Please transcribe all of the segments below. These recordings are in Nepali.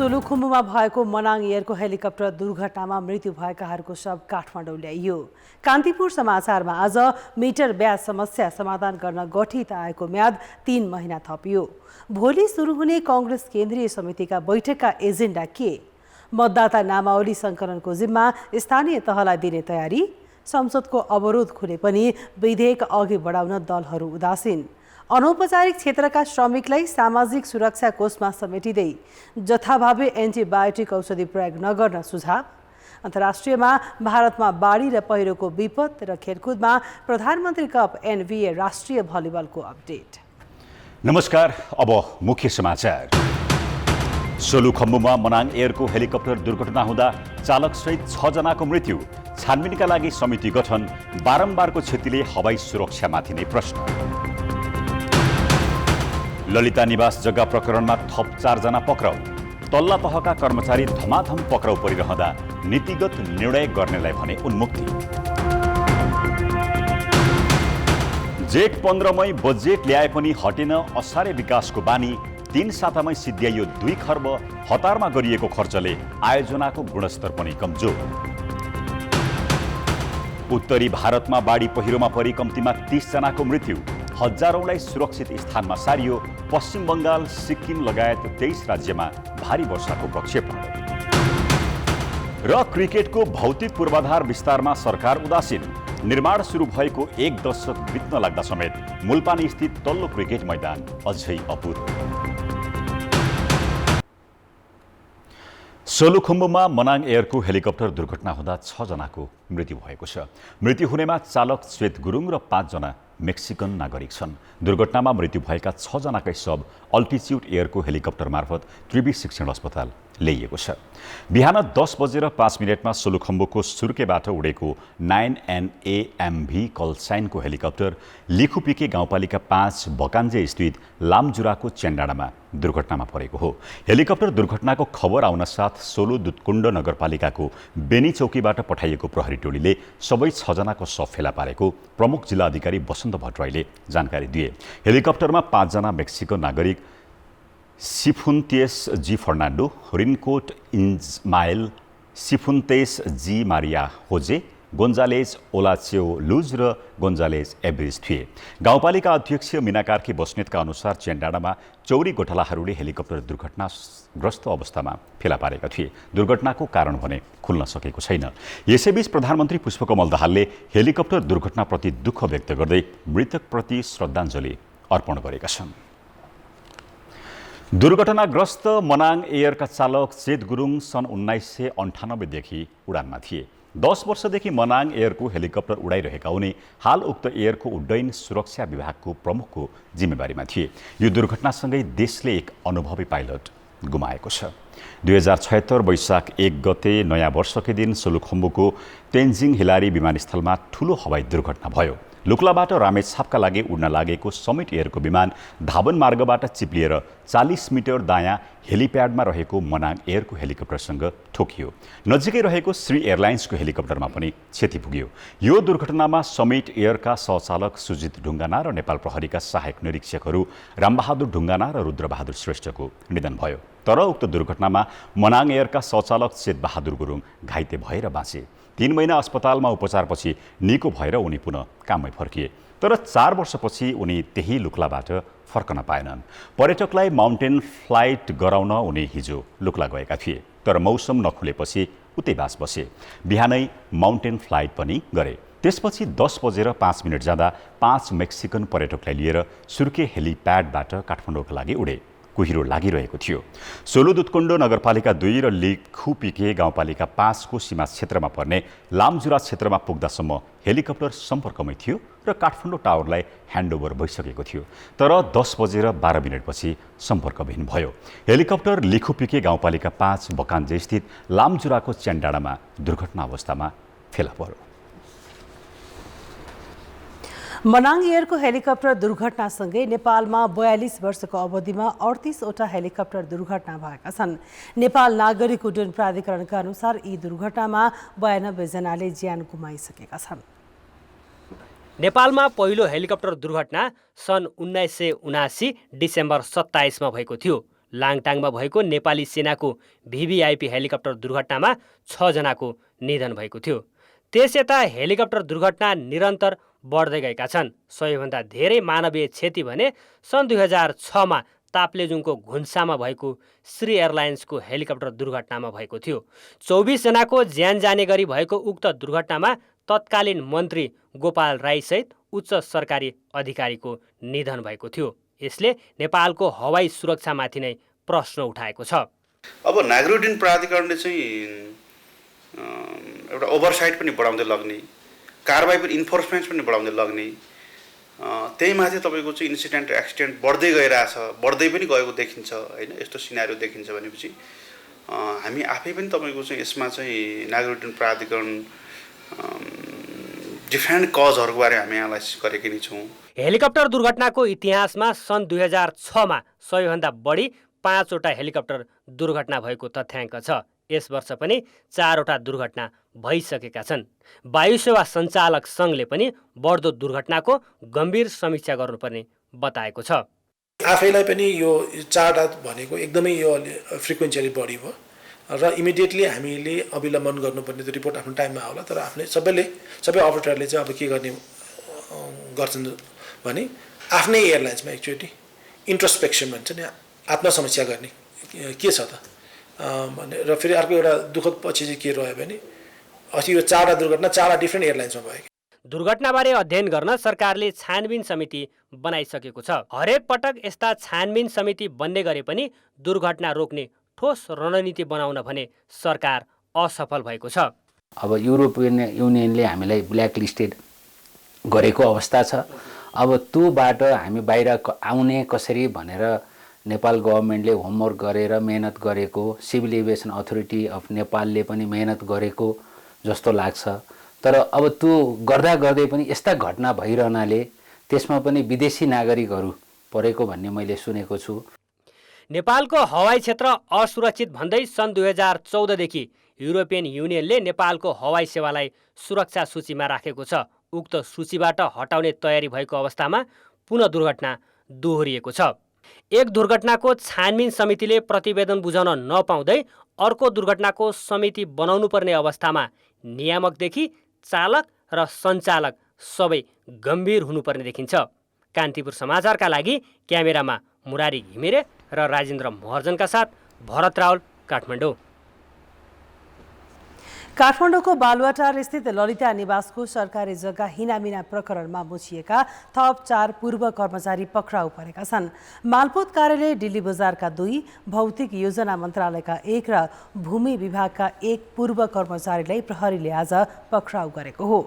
सोलुखुम्बुमा भएको मनाङ एयरको हेलिकप्टर दुर्घटनामा मृत्यु भएकाहरूको शव काठमाडौँ ल्याइयो। कान्तिपुर समाचारमा आज मिटर ब्याज समस्या समाधान गर्न गठित आएको म्याद 3 महिना थपियो। भोलि सुरु हुने कांग्रेस केन्द्रीय समितिका बैठकका एजेन्डा के? मतदाता नामावली संकलनको जिम्मा स्थानीय तहलाई दिने तयारी। संसदको अवरोध खुले पनि विधेयक अघि बढाउन दलहरू उदासीन। अनौपचारिक क्षेत्रका श्रमिकलाई सामाजिक सुरक्षा कोषमा समेटिँदै जथाभावी एन्टिबायोटिक औषधि प्रयोग नगर्न सुझाव। अन्तर्राष्ट्रियमा भारतमा बाढी र पहिरोको विपद र खेलकुदमा प्रधानमन्त्री कप एनबिए राष्ट्रिय भलिबलको अपडेट। नमस्कार, अब मुख्य समाचार। सोलुखम्बुमा मनाङ एयरको हेलिकप्टर दुर्घटना हुँदा चालकसहित 6 जनाको मृत्यु। छानबिनका लागि समिति गठन। बारम्बारको क्षतिले हवाई सुरक्षामाथि नै प्रश्न। ललिता निवास जग्गा प्रकरणमा थप 4 जना पक्राउ। तल्ला तहका कर्मचारी धमाधम पक्राउ परिरहँदा नीतिगत निर्णय गर्नेलाई भने उन्मुक्ति। जेठ 15 मै बजेट ल्याए पनि हटेन असारे विकासको बानी। 3 सातामै सिद्ध्याइयो 2 खर्ब। हतारमा गरिएको खर्चले आयोजनाको गुणस्तर पनि कमजोर। उत्तरी भारतमा बाढी पहिरोमा परि कम्तीमा 30 जनाको मृत्यु। हजारौंलाई सुरक्षित स्थानमा सारियो। पश्चिम बंगाल, सिक्किम लगायत 23 राज्यमा भारी वर्षाको प्रक्षेपण। र क्रिकेटको भौतिक पूर्वाधार विस्तारमा सरकार उदासीन। निर्माण सुरु भएको 1 दशक बित्न लाग्दा समेत मुलपानी स्थित तल्लो क्रिकेट मैदान अझै अपूर्ण। सोलुखुम्बुमा मनाङ एयरको हेलिकप्टर दुर्घटना हुँदा 6 जनाको मृत्यु भएको छ। मृत्यु हुनेमा चालक श्वेत गुरुङ र 5 जना मेक्सिकन नागरिक छन्। दुर्घटनामा मृत्यु भएका 6 जनाकै शव अल्टिच्युड एयरको हेलिकप्टर मार्फत त्रिवी शिक्षण अस्पताल ल्याइएको छ। बिहान 10:05 सोलुखम्बुको सुर्केबाट उडेको 9NAMV कलसाइनको हेलिकप्टर लिखुपिके गाउँपालिका 5 बकान्जे स्थित लामजुराको च्यान्डाडामा दुर्घटनामा परेको हो। हेलिकप्टर दुर्घटनाको खबर आउन साथ सोलु दुधकुण्ड नगरपालिकाको बेनी चौकीबाट पठाइएको प्रहरी टोलीले सबै 6 जनाको शव फेला पारेको प्रमुख जिल्ला अधिकारी वसन्त भट्टराईले जानकारी दिए। हेलिकप्टरमा 5 जना मेक्सिको नागरिक सिफुन्तेस जी फर्नान्डो, रिनकोट इन्जमाइल, सिफुन्तेस जी मारिया होजे, गोन्जालेज ओलाचेओ लुज र गोन्जालेज एब्रिज थिए। गाउँपालिका अध्यक्ष मीना कार्की बस्नेतका अनुसार च्यान्डाडामा चौरी गोठालाहरूले हेलिकप्टर दुर्घटनाग्रस्त अवस्थामा फेला पारेका थिए। दुर्घटनाको कारण भने खुल्न सकेको छैन। यसैबीच प्रधानमन्त्री पुष्पकमल दाहालले हेलिकप्टर दुर्घटनाप्रति दुःख व्यक्त गर्दै मृतकप्रति श्रद्धाञ्जली अर्पण गरेका छन्। दुर्घटनाग्रस्त मनाङ एयरका चालक चेत गुरुङ सन् 1998 देखि उडानमा थिए। 10 वर्षदेखि मनाङ एयरको हेलिकप्टर उडाइरहेका उनी हाल उक्त एयरको उड्डयन सुरक्षा विभागको प्रमुखको जिम्मेवारीमा थिए। यो दुर्घटनासँगै देशले एक अनुभवी पाइलट गुमाएको छ। 2076 वैशाख 1 गते नयाँ वर्षकै दिन सोलुखम्बुको तेन्जिङ हिलारी विमानस्थलमा ठूलो हवाई दुर्घटना भयो। लुक्लाबाट रामेछापका लागि उड्न लागेको समिट एयरको विमान धावन मार्गबाट चिप्लिएर 40 मिटर दायाँ हेलिप्याडमा रहेको मनाङ एयरको हेलिकप्टरसँग ठोकियो। नजिकै रहेको श्री एयरलाइन्सको हेलिकप्टरमा पनि क्षति पुग्यो। यो दुर्घटनामा समिट एयरका सहचालक सुजित ढुङ्गाना र नेपाल प्रहरीका सहायक निरीक्षकहरू रामबहादुर ढुङ्गाना र रुद्रबहादुर श्रेष्ठको निधन भयो। तर उक्त दुर्घटनामा मनाङ एयरका सहचालक चेत बहादुर गुरुङ घाइते भएर बाँचे। 3 महिना अस्पतालमा उपचारपछि निको भएर उनी पुनः काममै फर्किए। तर 4 वर्षपछि उनी त्यही लुक्लाबाट फर्कन पाएनन्। पर्यटकलाई माउन्टेन फ्लाइट गराउन उनी हिजो लुक्ला गएका थिए। तर मौसम नखुलेपछि उतै बास बसे। बिहानै माउन्टेन फ्लाइट पनि गरे। त्यसपछि 10:05 जाँदा 5 मेक्सिकन पर्यटकलाई लिएर सुर्के हेलिप्याडबाट काठमाडौँका लागि उडे। कुहिरो लागिरहेको थियो। सोलु दुधकुण्ड नगरपालिका 2 र लिखुपिके गाउँपालिका 5 को सीमा क्षेत्रमा पर्ने लामजुरा क्षेत्रमा पुग्दासम्म हेलिकप्टर सम्पर्कमै थियो र काठमाडौँ टावरलाई ह्यान्डओभर भइसकेको थियो। तर 10:12 पछि सम्पर्कविहीन भयो। हेलिकप्टर लिखुपिके गाउँपालिका 5 बकान्जे स्थित लामजुराको च्यान्डाडामा दुर्घटना अवस्थामा फेला पर्यो। मनाङ एयरको हेलिकप्टर दुर्घटनासँगै नेपालमा 42 वर्षको अवधिमा 38 वटा हेलिकप्टर दुर्घटना भएका छन्। नेपाल नागरिक उड्डयन प्राधिकरणका अनुसार यी दुर्घटनामा 92 जनाले ज्यान गुमाइसकेका छन्। नेपालमा पहिलो हेलिकप्टर दुर्घटना सन् 1979 डिसेम्बर 27 मा भएको थियो। लाङटाङमा भएको नेपाली सेनाको VVIP हेलिकप्टर दुर्घटनामा 6 जनाको निधन भएको थियो। त्यस यता हेलिकप्टर दुर्घटना निरन्तर बढ्दै गएका छन्। सबैभन्दा धेरै मानवीय क्षति भने सन् 2006मा ताप्लेजुङको घुन्सामा भएको श्री एयरलाइन्सको हेलिकप्टर दुर्घटनामा भएको थियो। 24 जनाको ज्यान जाने गरी भएको उक्त दुर्घटनामा तत्कालीन मन्त्री गोपाल राईसहित उच्च सरकारी अधिकारीको निधन भएको थियो। यसले नेपालको हवाई सुरक्षामाथि नै प्रश्न उठाएको छ। अब नागरिक उड्डयन प्राधिकरणले चाहिँ एउटा ओभरसाइट पनि बढाउँदै लग्ने, कारबाही पनि इन्फोर्समेन्ट पनि बढाउँदै लग्ने, त्यही माथि तपाईँको चाहिँ इन्सिडेन्ट एक्सिडेन्ट बढ्दै गइरहेछ, बढ्दै पनि गएको देखिन्छ होइन। यस्तो सिनारियो देखिन्छ भनेपछि हामी आफै पनि तपाईँको चाहिँ यसमा चाहिँ नागरिक उड्डयन प्राधिकरण डिफ्रेन्ट कजहरूको बारे हामी एनालाइसिस गरेकै नै छौँ। हेलिकप्टर दुर्घटनाको इतिहासमा सन् 2006मा सबैभन्दा बढी 5 वटा हेलिकप्टर दुर्घटना भएको तथ्याङ्क छ। यस वर्ष पनि 4 वटा दुर्घटना भइसकेका छन्। वायु सेवा सञ्चालक सङ्घले पनि बढ्दो दुर्घटनाको गम्भीर समीक्षा गर्नुपर्ने बताएको छ। आफैलाई पनि यो 4 भनेको एकदमै यो फ्रिक्वेन्सी बढी भयो र इमिडिएटली हामीले अविलम्बन गर्नुपर्ने त्यो रिपोर्ट आफ्नो टाइममा आउला। तर सबै अपरेटरले चाहिँ अब के गर्ने गर्छन् भने आफ्नै एयरलाइन्समा एकचोटि इन्ट्रोस्पेक्सन भन्छ नि, आत्मसमीक्षा गर्ने के छ त भने। र फेरि अर्को एउटा दुःखद पछि चाहिँ के रह्यो भने अस्ति यो 4 दुर्घटना 4 डिफ्रेन्ट एयरलाइन्समा भयो। दुर्घटनाबारे अध्ययन गर्न सरकारले छानबिन समिति बनाइसकेको छ। हरेक पटक यस्ता छानबिन समिति बन्ने गरे पनि दुर्घटना रोक्ने ठोस रणनीति बनाउन भने सरकार असफल भएको छ। अब युरोपियन युनियनले हामीलाई ब्ल्याक लिस्टेड गरेको अवस्था छ। अब त्योबाट हामी बाहिर आउने कसरी भनेर नेपाल गभर्मेन्टले होमवर्क गरेर मेहनत गरेको, सिभिल एभिएसन अथोरिटी अफ नेपालले पनि मेहनत गरेको जस्तो लाग्छ। तर अब त्यो गर्दा गर्दै पनि यस्ता घटना भइरहनाले त्यसमा पनि विदेशी नागरिकहरू परेको भन्ने मैले सुनेको छु। नेपालको हवाई क्षेत्र असुरक्षित भन्दै सन् 2014 देखि युरोपियन युनियनले नेपालको हवाई सेवालाई सुरक्षा सूचीमा राखेको छ। उक्त सूचीबाट हटाउने तयारी भएको अवस्थामा पुनः दुर्घटना दोहोरिएको छ। एक दुर्घटनाको छानबिन समितिले प्रतिवेदन बुझाउन नपाउँदै अर्को दुर्घटनाको समिति बनाउनु पर्ने अवस्थामा नियामकदेखि चालक र सञ्चालक सबै गम्भीर हुनुपर्ने देखिन्छ। कान्तिपुर समाचारका लागि क्यामेरामा मुरारी घिमिरे र राजेन्द्र महर्जनका साथ भरत रावल, काठमाडौँ। काठमाडौँको बालुवाटार स्थित ललिता निवासको सरकारी जग्गा हिनामिना प्रकरणमा मुछिएका थप 4 पूर्व कर्मचारी पक्राउ परेका छन्। मालपोत कार्यालय दिल्ली बजारका 2, भौतिक योजना मन्त्रालयका 1 र भूमि विभागका 1 पूर्व कर्मचारीलाई प्रहरीले आज पक्राउ गरेको हो।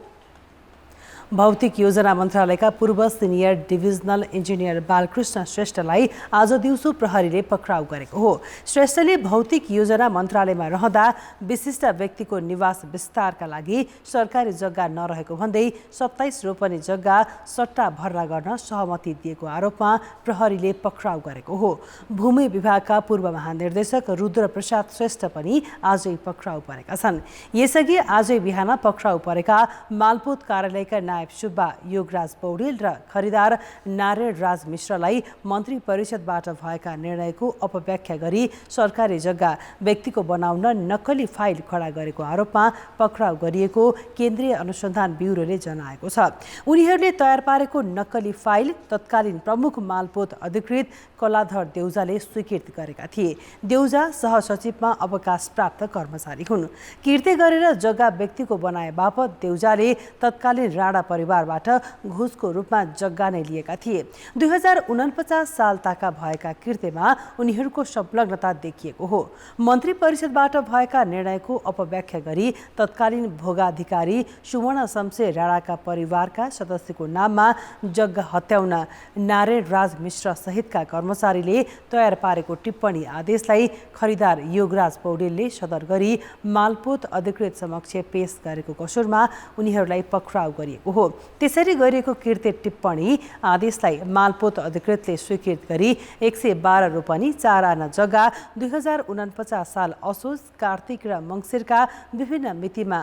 भौतिक योजना मन्त्रालयका पूर्व सिनियर डिभिजनल इन्जिनियर बालकृष्ण श्रेष्ठलाई आज दिउँसो प्रहरीले पक्राउ गरेको हो। श्रेष्ठले भौतिक योजना मन्त्रालयमा रहँदा विशिष्ट व्यक्तिको निवास विस्तारका लागि सरकारी जग्गा नरहेको भन्दै 27 रोपनी जग्गा सट्टा भर्ना गर्न सहमति दिएको आरोपमा प्रहरीले पक्राउ गरेको हो। भूमि विभागका पूर्व महानिर्देशक रुद्र प्रसाद श्रेष्ठ पनि आजै पक्राउ परेका छन्। यसअघि आजै बिहान पक्राउ परेका मालपोत कार्यालयका नायब सुब्बा योगराज पौडेल र खरिदार नारायण राज मिश्रलाई मन्त्री परिषदबाट भएका निर्णयको अपव्याख्या गरी सरकारी जग्गा व्यक्तिको बनाउन नक्कली फाइल खडा गरेको आरोपमा पक्राउ गरिएको केन्द्रीय अनुसन्धान ब्युरोले जनाएको छ। उनीहरूले तयार पारेको नक्कली फाइल तत्कालीन प्रमुख मालपोत अधिकृत कलाधर देउजाले स्वीकृत गरेका थिए। देउजा सहसचिवमा अवकाश प्राप्त कर्मचारी हुन्। किर्ते गरेर जग्गा व्यक्तिको बनाए बापत देउजाले तत्कालीन राणा परिवारबाट घुसको रूपमा जग्गा नै लिएका थिए। 2049 साल ताका भएका किर्तेमा उनीहरूको संलग्नता देखिएको हो। मन्त्री परिषदबाट भएका निर्णयको अपव्याख्या गरी तत्कालीन भोगाधिकारी सुवर्ण शमशेर राणाका परिवारका सदस्यको नाममा जग्गा हत्याउन नारायण राज मिश्र सहितका कर्मचारीले तयार पारेको टिप्पणी आदेशलाई खरिदार योगराज पौडेलले सदर गरी मालपोत अधिकृत समक्ष पेश गरेको कसुरमा उनीहरूलाई पक्राउ गरिएको हो। त्यसरी गरिएको किर्ते टिप्पणी आदेशलाई मालपोत अधिकृतले स्वीकृत गरी 112 रोपनी 4 आना जग्गा 2049 साल असोज, कार्तिक र मङ्सिरका विभिन्न मितिमा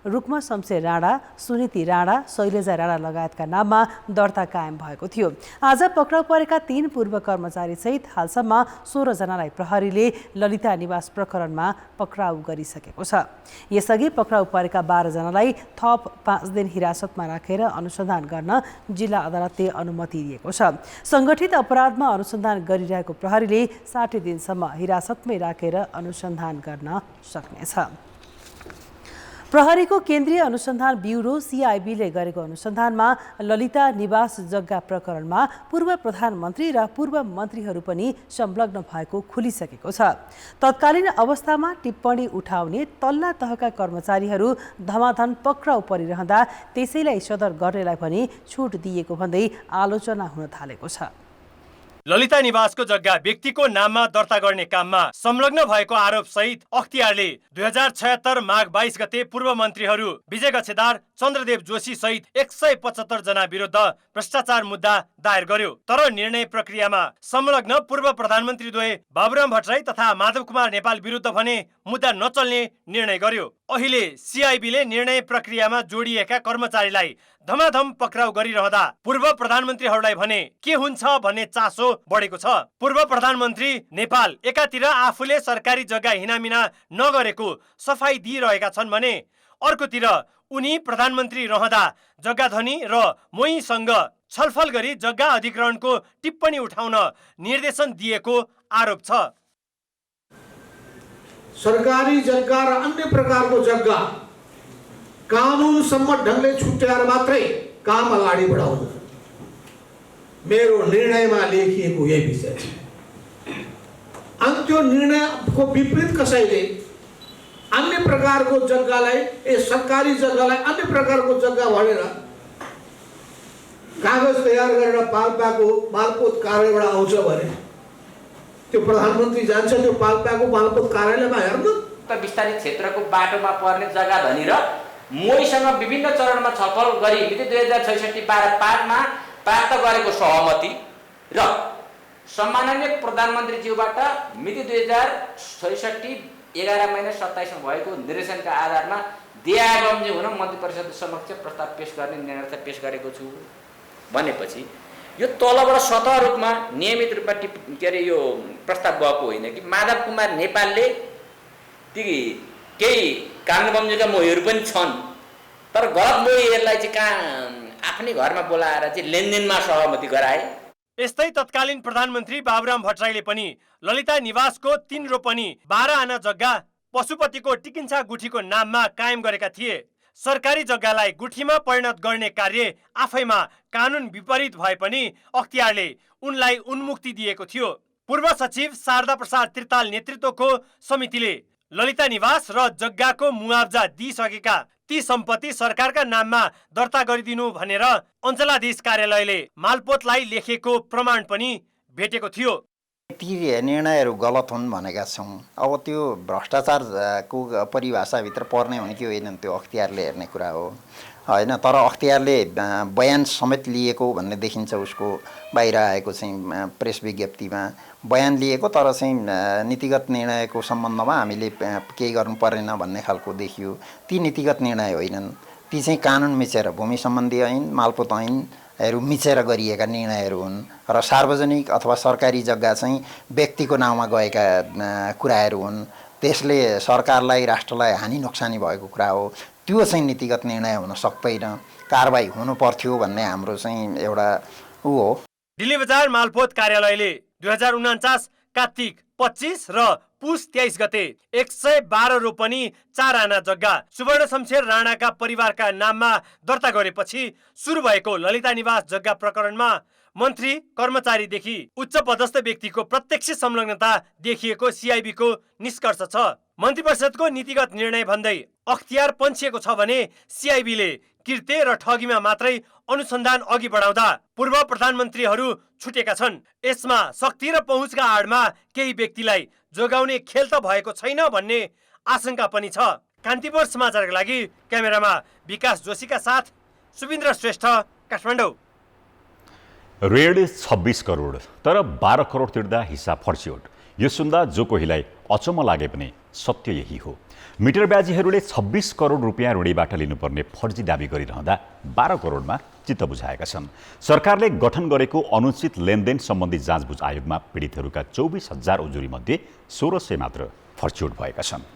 रुक्म शमशेर राणा, सुनीति राणा, शैलजा राणा लगायतका नाममा दर्ता कायम भएको थियो। आज पक्राउ परेका 3 पूर्व कर्मचारी सहित हालसम्म 16 जनालाई प्रहरीले ललिता निवास प्रकरणमा पक्राउ गरिसकेको छ। यसअघि पक्राउ परेका 12 जनालाई थप 5 दिन हिरासतमा राखेर अनुसन्धान गर्न जिल्ला अदालतले अनुमति दिएको छ। संगठित अपराधमा अनुसन्धान गरिरहेको प्रहरीले 60 दिनसम्म हिरासतमै राखेर अनुसन्धान गर्न सक्नेछ। प्रहरीको केन्द्रीय अनुसन्धान ब्युरो CIB ले गरेको अनुसन्धानमा ललिता निवास जग्गा प्रकरणमा पूर्व प्रधानमन्त्री र पूर्व मन्त्रीहरू पनि संलग्न भएको खुलिसकेको छ। तत्कालीन अवस्थामा टिप्पणी उठाउने तल्ला तहका कर्मचारीहरू धमाधम पक्राउ परिरहँदा त्यसैलाई सदर गर्नेलाई पनि छुट दिएको भन्दै आलोचना हुन थालेको छ। ललिता निवासको जग्गा व्यक्तिको नाममा दर्ता गर्ने काममा संलग्न भएको आरोप सहित अख्तियारले 2076 माघ 22 गते पूर्व मन्त्रीहरू विजय गच्छेदार, चन्द्रदेव जोशी सहित 175 जना विरुद्ध भ्रष्टाचार मुद्दा दायर गर्यो। तर निर्णय प्रक्रियामा संलग्न पूर्व प्रधानमन्त्रीद्वय बाबुराम भट्टराई तथा माधव कुमार नेपाल विरुद्ध भने मुद्दा नचल्ने निर्णय गर्यो। अहिले CIB ले निर्णय प्रक्रियामा जोडिएका कर्मचारीलाई धमाधम पक्राउ गरिरहँदा पूर्व प्रधानमन्त्रीहरूलाई भने के हुन्छ भन्ने चासो बढेको छ। पूर्व प्रधानमन्त्री नेपाल एकातिर आफूले सरकारी जग्गा हिनामिना नगरेको सफाई दिइरहेका छन् भने अर्कोतिर उनी प्रधानमन्त्री रहँदा जग्गाधनी र मोहीसँग छलफल गरी जग्गा अधिग्रहणको टिप्पणी उठाउन निर्देशन दिएको आरोप छ। सरकारी जग्गा र अन्य प्रकारको जग्गा कानुनसम्म ढङ्गले छुट्याएर मात्रै काम अगाडि बढाउनु मेरो निर्णयमा लेखिएको यही विषय छ। अनि त्यो निर्णयको विपरीत कसैले अन्य प्रकारको जग्गालाई सरकारी जग्गालाई अन्य प्रकारको जग्गा भनेर कागज तयार गरेर पाल्पाको मालपोत कार्यालयबाट आउँछ भने त्यो प्रधानमन्त्री जान्छ त्यो पाल्पाको मालपोत कार्यालयमा हेर्नु। विस्तारित क्षेत्रको बाटोमा पर्ने जग्गा धनी र मोहीसँग विभिन्न चरणमा छलफल गरी मिति 2066 पाठमा प्राप्त गरेको सहमति र सम्माननीय प्रधानमन्त्रीज्यूबाट मिति 2066 11 महिना 27 मा भएको निर्देशनका आधारमा दियाबमजी हुन मन्त्री परिषद समक्ष प्रस्ताव पेश गर्ने निर्णय पेश गरेको छु भनेपछि यो तलबाट स्वतः रूपमा नियमित रूपमा यो प्रस्ताव गएको होइन कि माधव कुमार नेपालले ती केही कानुनबमोजिमका मोहीहरू पनि छन् तर गलत मोहीहरूलाई चाहिँ कहाँ आफ्नै घरमा बोलाएर चाहिँ लेनदेनमा सहमति गराए। यस्तै तत्कालीन प्रधानमन्त्री बाबुराम भट्टराईले पनि ललिता निवासको 3 रोपनी 12 आना जग्गा पशुपतिको टिकिन्छा गुठीको नाममा कायम गरेका थिए। सरकारी जग्गालाई गुठीमा परिणत गर्ने कार्य आफैमा कानुन विपरीत भए पनि अख्तियारले उनलाई उन्मुक्ति दिएको थियो। पूर्व सचिव शारदा प्रसाद त्रिताल नेतृत्वको समितिले ललिता निवास र जग्गाको मुआवजा दिइसकेका ती सम्पत्ति सरकारका नाममा दर्ता गरिदिनु भनेर अञ्चलाधीश कार्यालयले मालपोतलाई लेखेको प्रमाण पनि भेटेको थियो। ती निर्णयहरू गलत हुन् भनेका छौँ। अब त्यो भ्रष्टाचारको परिभाषाभित्र पर्ने हो कि होइन त्यो अख्तियारले हेर्ने कुरा हो होइन। तर अख्तियारले बयान समेत लिएको भन्ने देखिन्छ उसको बाहिर आएको चाहिँ प्रेस विज्ञप्तिमा बयान लिएको तर चाहिँ नीतिगत निर्णयको सम्बन्धमा हामीले केही गर्नु परेन भन्ने खालको देखियो। ती नीतिगत निर्णय होइनन्, ती चाहिँ कानुन मिचेर भूमि सम्बन्धी ऐन मालपोत ऐनहरू मिचेर गरिएका निर्णयहरू हुन् र सार्वजनिक अथवा सरकारी जग्गा चाहिँ व्यक्तिको नाउँमा गएका कुराहरू हुन्। त्यसले सरकारलाई राष्ट्रलाई हानि नोक्सानी भएको कुरा हो। त्यो चाहिँ नीतिगत निर्णय हुन सक्दैन, कारबाही हुनु पर्थ्यो भन्ने हाम्रो चाहिँ एउटा हो। दिल्ली बजार मालपोत कार्यालयले 2049 कार्तिक 25 र पुस 23 गते 112 रोपनी 4 आना जग्गा सुवर्ण शमशेर राणाका परिवारका नाममा दर्ता गरेपछि सुरु भएको ललिता निवास जग्गा प्रकरणमा मन्त्री कर्मचारीदेखि उच्च पदस्थ व्यक्तिको प्रत्यक्ष संलग्नता देखिएको CIB को निष्कर्ष छ। मन्त्री परिषदको नीतिगत निर्णय भन्दै अख्तियार पन्छिएको छ भने CIB ले कृत्य र ठगीमा मात्रै अनुसन्धान अघि बढाउँदा पूर्व प्रधानमन्त्रीहरू छुटेका छन्। यसमा शक्ति र पहुँचका आडमा केही व्यक्तिलाई जोगाउने खेल त भएको छैन भन्ने आशंका पनि छ। कान्तिपुर समाचारका लागि क्यामेरामा विकास जोशीका साथ सुबिन्द्र श्रेष्ठ, काठमाडौँ। ऋण 26 करोड तर 12 करोड तिर्दा हिसाब फर्स्योट। यो सुन्दा जो कोहीलाई अचम्म लागे पनि सत्य यही हो। मिटर ब्याजीहरूले 26 करोड रुपियाँ ऋणीबाट लिनुपर्ने फर्जी दावी गरिरहँदा 12 करोडमा चित्त बुझाएका छन्। सरकारले गठन गरेको अनुचित लेनदेन सम्बन्धी जाँचबुझ आयोगमा पीडितहरूका 24,000 उजुरीमध्ये 1,600 मात्र फर्च्युट भएका छन्।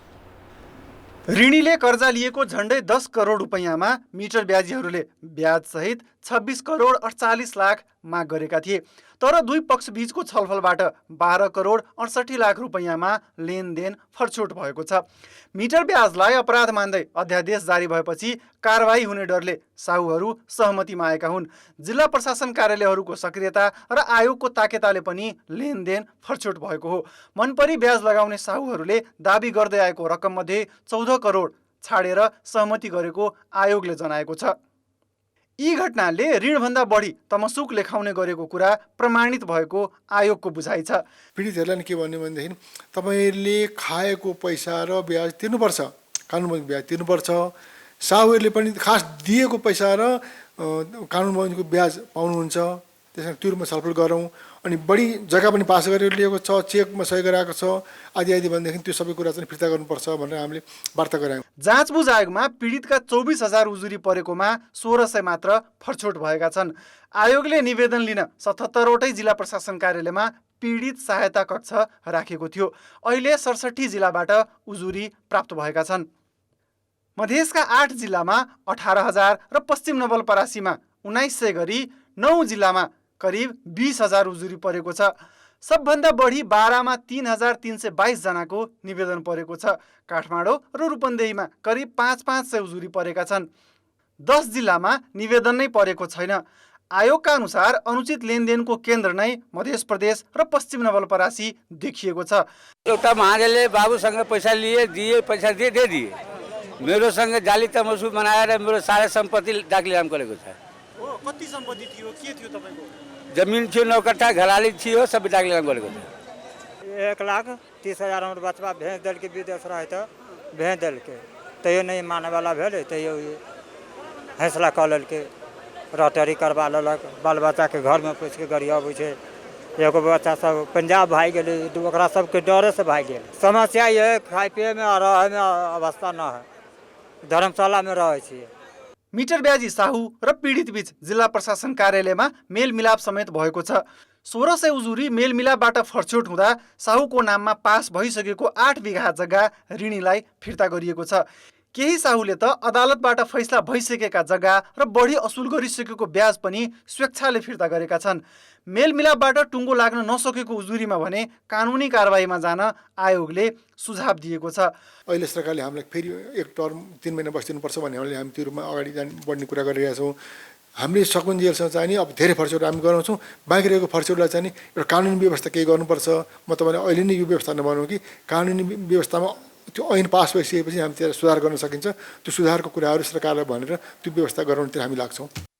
ऋणीले कर्जा लिएको झण्डै 10 करोड रुपैयाँमा मिटर ब्याजीहरूले ब्याजसहित 26 करोड 48 लाख माग गरेका थिए। तर दुई पक्षबीचको छलफलबाट 12 करोड 68 लाख रुपैयाँमा लेनदेन फर्छोट भएको छ। मिटर ब्याजलाई अपराध मान्दै अध्यादेश जारी भएपछि कारबाही हुने डरले साहुहरू सहमतिमा आएका हुन्। जिल्ला प्रशासन कार्यालयहरूको सक्रियता र आयोगको ताकेताले पनि लेनदेन फर्छोट भएको हो। मनपरी ब्याज लगाउने साहुहरूले दाबी गर्दै आएको रकममध्ये 14 करोड छाडेर सहमति गरेको आयोगले जनाएको छ। यी घटनाले ऋणभन्दा बढी तमसुक लेखाउने गरेको कुरा प्रमाणित भएको आयोगको बुझाइ छ। पीडितहरूलाई के भन्यो भनेदेखि तपाईँहरूले खाएको पैसा र ब्याज तिर्नुपर्छ, कानुनबद्ध ब्याज तिर्नुपर्छ। साहुहरूले पनि खास दिएको पैसा र कानुनबद्धको ब्याज पाउनुहुन्छ। त्यसमा त्योमा छलफल गरौँ। अनि बढी जग्गा पनि पास गरेर लिएको छ, चेकमा सही गराएको छ आदि भनेदेखि त्यो सबै कुरा चाहिँ फिर्ता गर्नुपर्छ भनेर हामीले वार्ता गरायौँ। जाँचबुझ आयोगमा पीडितका 24,000 उजुरी परेकोमा 1,600 मात्र फर्छोट भएका छन्। आयोगले निवेदन लिन 77वटै जिल्ला प्रशासन कार्यालयमा पीडित सहायता कक्ष राखेको थियो। अहिले 67 जिल्लाबाट उजुरी प्राप्त भएका छन्। मधेसका 8 जिल्लामा 18,000 र पश्चिम नवलपरासीमा 1900 गरी 9 जिल्लामा करिब 20,000 उजुरी परेको छ। सबभन्दा बढी बारामा 3,322 जनाको निवेदन परेको छ। काठमाडौँ र रूपन्देहीमा करिब 500 उजुरी परेका छन्। 10 जिल्लामा निवेदन नै परेको छैन। आयोगका अनुसार अनुचित लेनदेनको केन्द्र नै मध्य प्रदेश र पश्चिम नवलपरासी देखिएको छ। एउटा महाराजले बाबुसँग पैसा दिए पैसा दे दिए। मेरोसँग जाली तमसु बनाएर मेरो सारा सम्पत्ति डाकलिलाम गरेको छ। कति सम्पत्ति थियो, के थियो तपाईँको? जमिन थियो, 9 कट्ठा घराली थियो, सबै डाकलिलाम गरेको छ। 1,30,000 हमर बचबा भेज देलकै, विदेश रहे तऽ भेज देलकै, तैयो नहीं माने वाला भेलै, तैयो फैसला कऽ लेलकै, रटरी करवा लेलक। बाल बच्चाके घरमे पैस के गरियाबै छै। एगो बच्चा सब पंजाब भागि गेलै, ओकरा सबके डरे से भागि गेल। समस्या ये खाए पिएमे आ रहैमे अवस्था न है, धर्मशालामे रहै छियै। मिटर ब्याजी साहु र पीडित बीच जिल्ला प्रशासन कार्यालयमा मेलमिलाप समेत भएको छ। 1,600 उजुरी मेलमिलापबाट फर्छोट हुँदा साहुको नाममा पास भइसकेको 8 बिघा जग्गा ऋणीलाई फिर्ता गरिएको छ। केही साहुले त अदालतबाट फैसला भइसकेका जग्गा र बढी असुल गरिसकेको ब्याज पनि स्वेच्छाले फिर्ता गरेका छन्। मेलमिलापबाट टुङ्गो लाग्न नसकेको उजुरीमा भने कानुनी कारबाहीमा जान आयोगले सुझाव दिएको छ। अहिले सरकारले हामीलाई फेरि एक टर्म 3 महिना बस्दिनुपर्छ भन्ने हामीले त्यो रूपमा अगाडि बढ्ने कुरा गरिरहेका छौँ। हामीले सकुन्जेलसँग चाहिँ नि अब धेरै फर्छौट हामी गराउँछौँ। बाँकी रहेको फर्छौटलाई चाहिँ नि एउटा कानुनी व्यवस्था केही गर्नुपर्छ। म तपाईँलाई अहिले नै यो व्यवस्था नभनौँ कि कानुनी व्यवस्थामा त्यो ऐन पास भइसकेपछि हामी त्यसलाई सुधार गर्न सकिन्छ। त्यो सुधारको कुराहरू सरकारलाई भनेर त्यो व्यवस्था गराउनतिर हामी लाग्छौँ।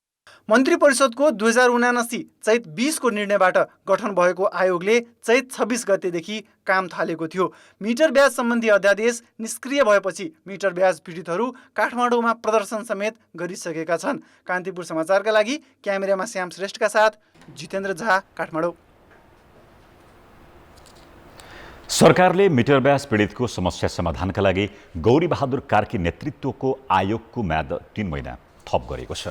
मन्त्री परिषदको 2079 चैत 20 को निर्णयबाट गठन भएको आयोगले चैत 26 गतेदेखि काम थालेको थियो। मिटर ब्याज सम्बन्धी अध्यादेश निष्क्रिय भएपछि मिटर ब्याज पीडितहरू काठमाडौँमा प्रदर्शन समेत गरिसकेका छन्। कान्तिपुर समाचारका लागि क्यामेरामा श्याम श्रेष्ठका साथ जितेन्द्र झा, काठमाडौँ। सरकारले मिटर ब्याज पीडितको समस्या समाधानका लागि गौरी बहादुर कार्की नेतृत्वको आयोगको म्याद 3 महिना थप गरेको छ।